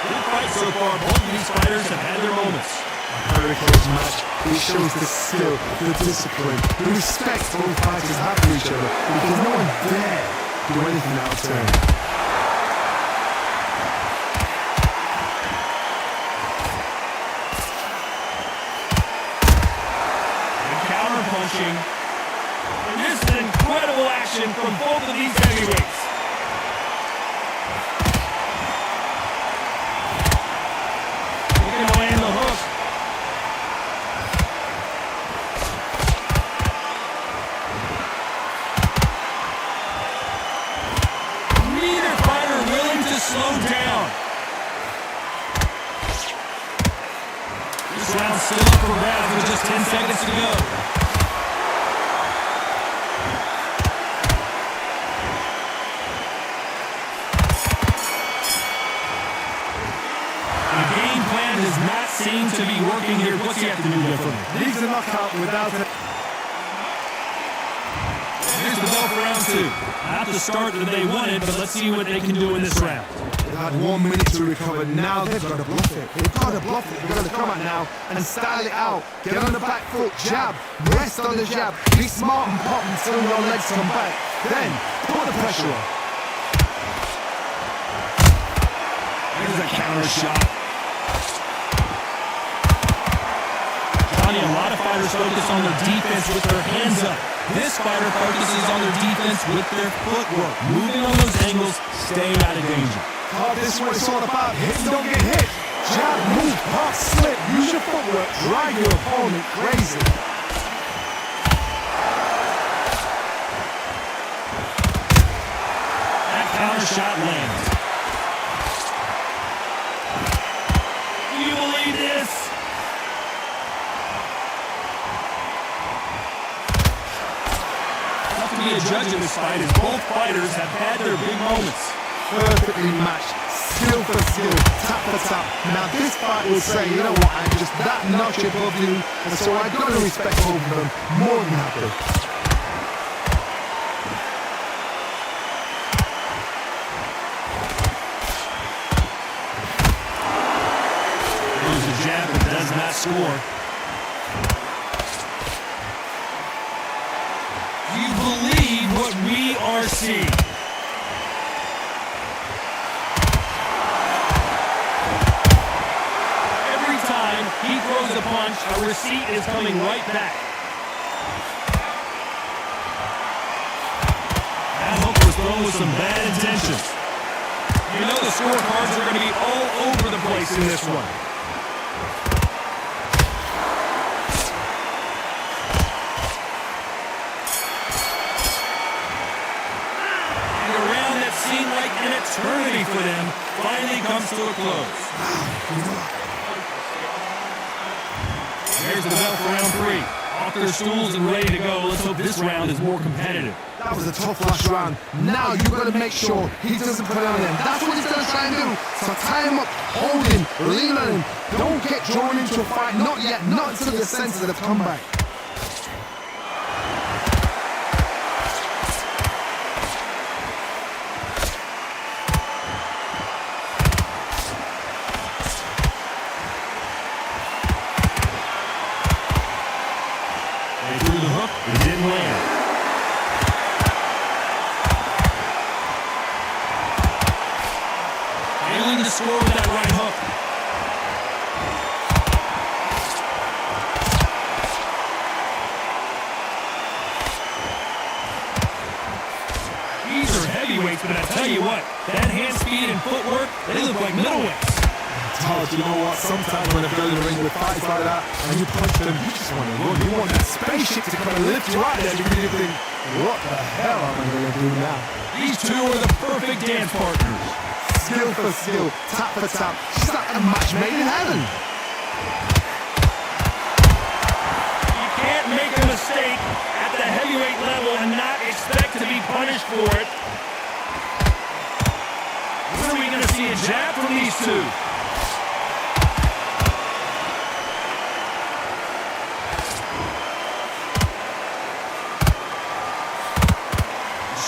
Good fight so far. Both of these fighters have had their moments. Hurricanes match, it shows the skill, the discipline, the respect both fighters have for each other, because no one dare do anything out of turn. And this is incredible action from both of these heavyweights. Looking to land the hook. Neither fighter willing to slow down. This round's still up for grabs with just 10 seconds to go. Does not seem to be working here. What's he have to do differently? Needs a knockout without it. Here's the bell for round 2. Not the start that they wanted, but let's see what they can do in this round. They've had 1 minute to recover. Now they've got to bluff it. They've got to bluff it. They've got to come out now and style it out. Get on the back foot, jab, rest on the jab. Be smart and pop until your legs come back. Then put the pressure on. Here's a counter shot. A lot of fighters focus on their defense with their hands up. This fighter focuses on their defense with their footwork. Moving on those angles, staying out of danger. Oh, this is what it's all about. Hit, don't get hit. Jab, move, pop, slip. Use your footwork. Drive your opponent crazy. That counter shot lands. Do you believe this? To be a judge in this fight, as both fighters have had their big moments. Perfectly matched, skill for skill, tap for tap. Now this fight will say, you know what, I'm just that notch above you, and so I've got to respect both of them more than happy. that score. Do you believe what we are seeing? Every time he throws a punch, a receipt is coming right back. That hook was thrown with some bad intentions. You know the scorecards are going to be all over the place in this one. And a round that seemed like an eternity for them finally comes to a close. There's the bell for round 3. Off their stools and ready to go. Let's hope this round is more competitive. That was a tough last round. Now you've got to make sure he doesn't put it on him. That's what he's going to try and do. So tie him up, hold him, lean on him. Don't get drawn into a fight. Not yet. Not until the senses have come back. They threw the hook. It didn't land. Failing to score with that right hook. These are heavyweights, but I tell you what, that hand speed and footwork, they look like middleweights. Todd, you know what? Sometimes when they're in the ring with fights like that, and you punch them, you just want to run. You want that spaceship to come and lift you out there because you think, what the hell am I going to do now? These two are the perfect dance partners. Skill for skill, tap for tap. She's like a match made in heaven. You can't make a mistake at the heavyweight level and not expect to be punished for it. When are we going to see a jab from these two?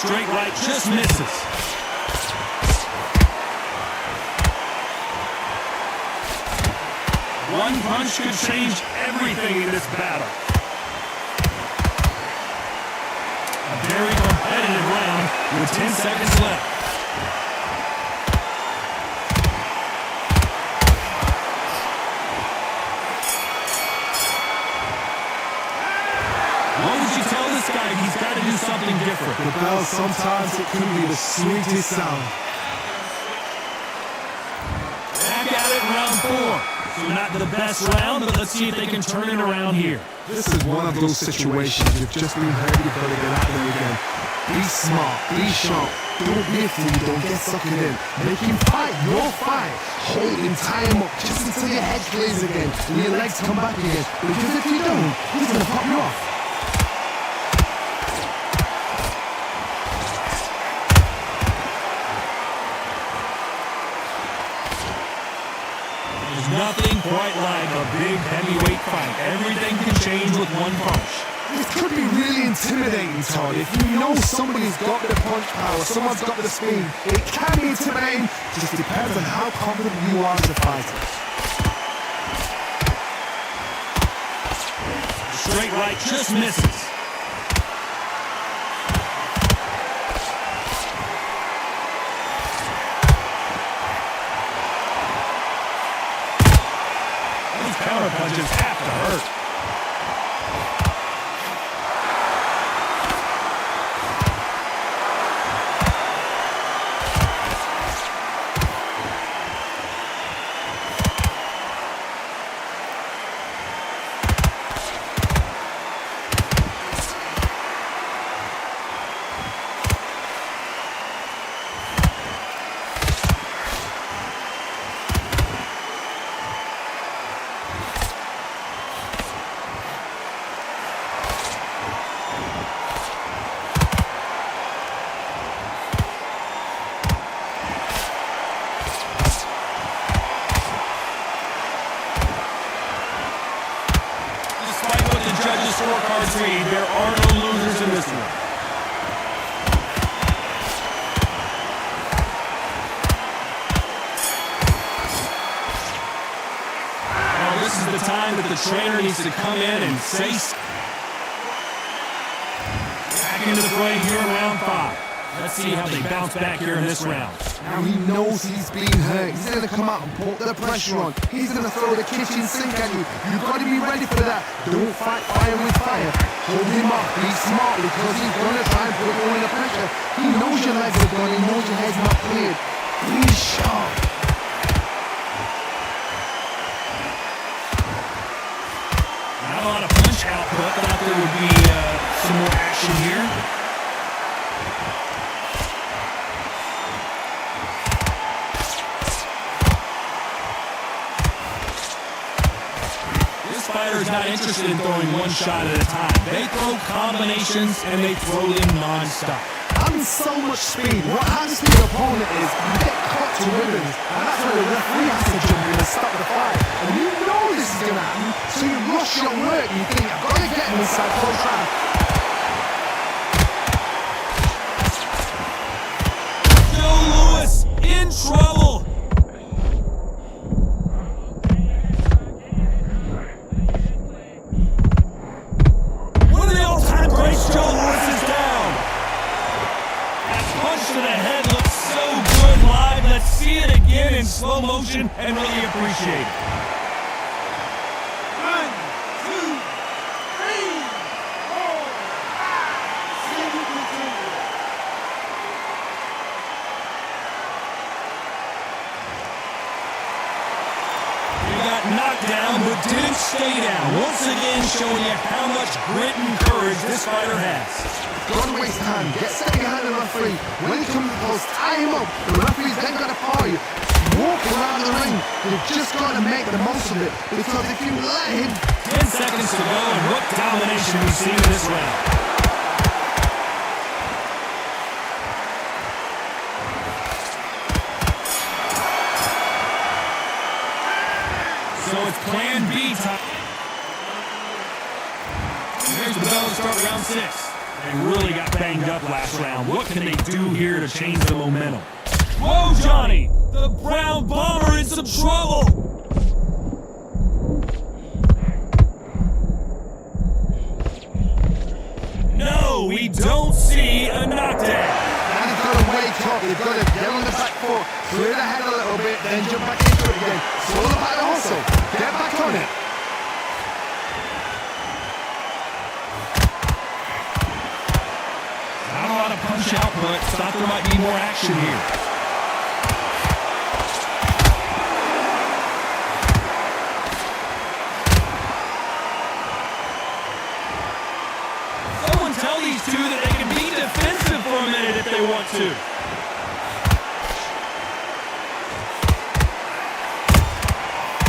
Straight right just misses. One punch could change everything in this battle. A very competitive round with 10 seconds left. What would you tell this guy? He's got to do something different. The bell, sometimes it can be the sweetest sound. Back at it in round 4. So not the best round, but let's see if they can turn it around here. This is one of those situations you've just been hurt, you've got to get out there again. Be smart, be sharp. Don't be a fool, don't get sucked in. Make him fight your fight. Hold him, tie him up, just until your head clears again and your legs come back again. Because if you don't, he's going to pop you off. Nothing quite like a big heavyweight fight. Everything can change with one punch. It could be really intimidating, Todd. If you know somebody's got the punch power, someone's got the speed, it can be intimidating. It just depends on how confident you are as a fighter. Straight right just misses. Counter punches have to hurt. Scorecards read, there are no losers in this one. Now this is the time to that the trainer needs to come in and say back into the fray here in round 5. Let's see how they bounce back here in this round. Now he knows he's being hurt. He's going to come out and put the pressure on. He's going to throw the kitchen sink at you. You've got to be ready for that. Don't fight fire with fire. Hold him up. Be smart because he's going to try and put you under pressure. He knows your legs are gone. He knows your head's not cleared. Be sharp. Not a lot of punch output. Thought there would be some more action here. Fighter's not interested in throwing one shot at a time. They throw combinations and they throw them non-stop. And so much speed. What happens to your opponent is you get caught to ribbons, and that's where the referee has to jump in and stop the fight. And you know this is going to happen, so you rush your work. You think, I've got to get him inside full trap. Joe Louis in trouble. Joe Louis is down. That punch to the head looks so good live. Let's see it again in slow motion and really appreciate it. 1, 2, 3, 4, 5, 6, 7. He got knocked down but didn't stay down. Once again showing you how much grit and courage this fighter has. Don't waste time. Get set behind the referee. When he comes to the post, tie him up. The referee's then going to follow you. Walk around the ring. You've just got to make the most of it. Because if you let him... 10 seconds to go, and what domination we've seen in this round. So it's plan B time. Here's the bell to start round 6. They really got banged up last round. What can they do here to change the momentum? Whoa, Johnny! The Brown Bomber in some trouble! No, we don't see a knockdown. Now you've got to wake up. You've got to get on the back foot, clear the head a little bit, then jump back into it again. It's all about the hustle. Get back on it. Not a lot of punch output. Thought there might be more action here. Someone tell these two that they can be defensive for a minute if they want to.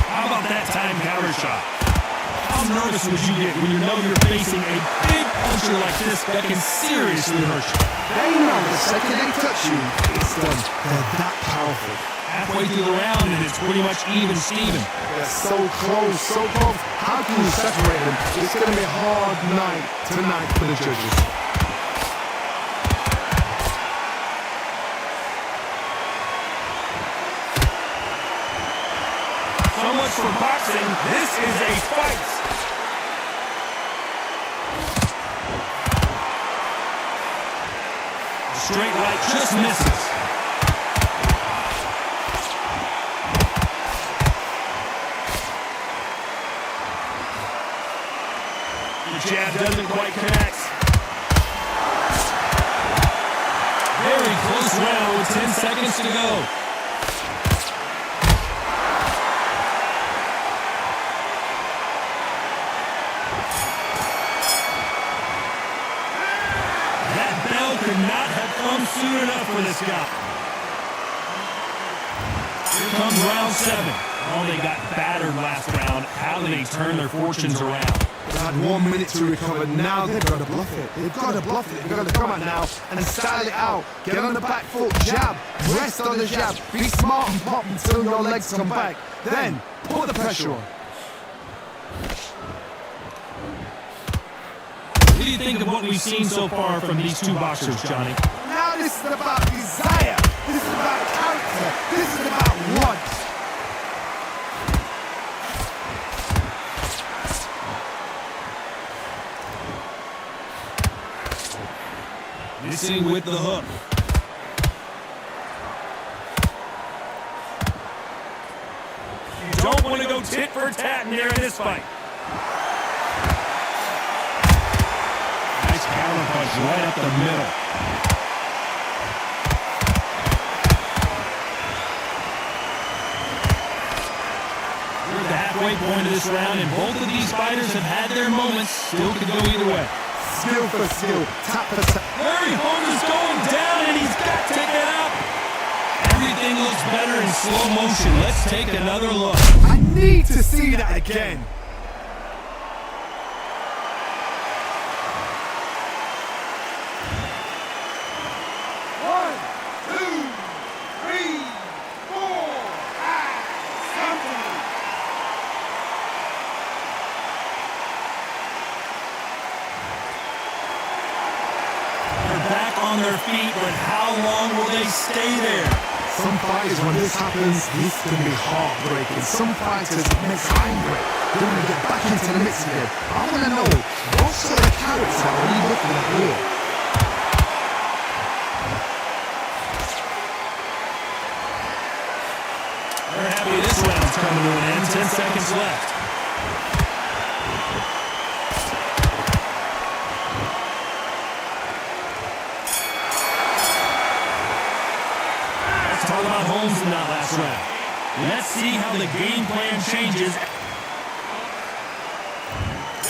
How about that time counter shot? How nervous would you get when you know you're facing a big puncher like this that can seriously hurt you? They know the second they touch you, it's done. They're that powerful. Halfway through the round and it's pretty much even Steven. They're so close, so close. How can you separate them? It's going to be a hard night tonight for the judges. So much for boxing. This is a fight. The straight right just misses. The jab doesn't quite connect. Very close round with 10 seconds to go. Could not have come soon enough for this guy. Here comes round 7. Oh, they got battered last round. How do they turn their fortunes around? They had 1 minute to recover. Now they've got to bluff it. They've got to bluff it. They've got to come out now and style it out. Get on the back foot, jab, rest on the jab. Be smart and pop until your legs come back. Then put the pressure on. What do you think of what we've seen so far from these two boxers, Johnny? Now this is about desire. This is about character. This is about want. in with the hook. You don't want to go tit for tat in there in this fight. Nice counter punch right up the middle. We're at the halfway point of this round, and both of these fighters have had their moments. Still could go either way. Skill for skill, tap for tap. Larry Holmes is going down, and he's got taken out. Everything looks better in slow motion. Let's take another look. I need to see that again. Back on their feet, but how long will they stay there? Some fighters, when this happens, this can be heartbreaking. Some fighters it makes angry. They want to get back into the mix again. I want to know, what sort of character are we looking at here? They're happy this round's coming to an end. 10 seconds left. Talk about Holmes in that last round. Let's see how the game plan changes.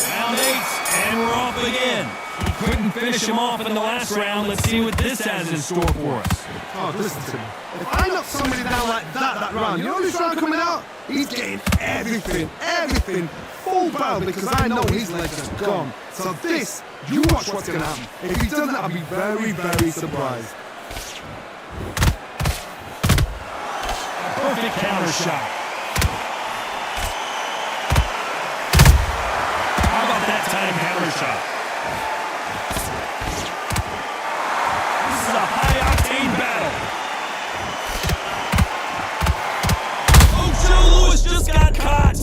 Round 8, and we're off again. He couldn't finish him off in the last round. Let's see what this has in store for us. Oh, listen to me. If I knock somebody down like that round, you know this round coming out? He's getting everything, full barrel, because I know his legs are gone. So this, you watch what's going to happen. If he doesn't, I'll be very, very surprised. Perfect counter shot. How about that time counter shot? This is a high-octane battle. Oh, Joe Louis just got caught.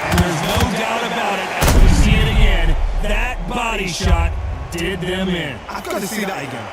And there's no doubt about it, as we see it again, that body shot did them in. I've got to see that again.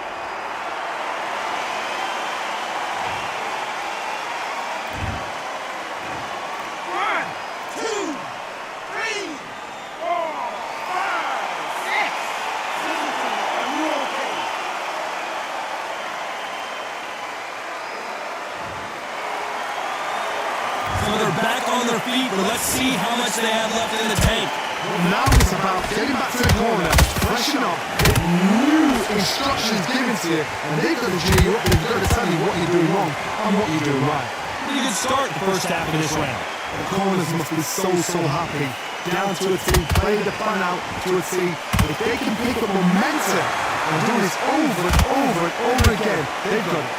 So they're back on their feet, but let's see how much they have left in the tank. Well, now it's about getting back to the corner, freshen up, get new instructions given to you, and they've got to cheer you up, they've got to tell you what you're doing wrong and what you're doing right. Pretty good start the first half of this round. The corners must be so happy. Down to a T, play the fan out to a T. If they can pick up momentum and do this over and over and over again, they've got it.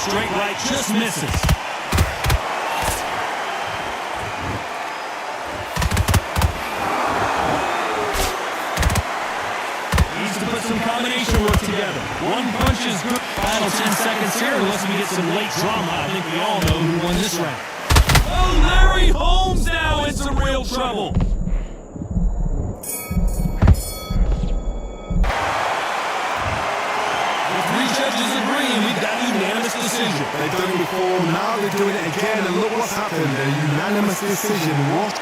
Straight right just misses. Needs to put some combination work together. One punch is good. Final 10 seconds here, unless we get some late drama. I think we all know who won this round. Oh, Larry Holmes now in some real trouble. The 3 judges agree, and we've got a unanimous decision. They've done it before, now they're doing it again, and look what's happened. A unanimous decision. What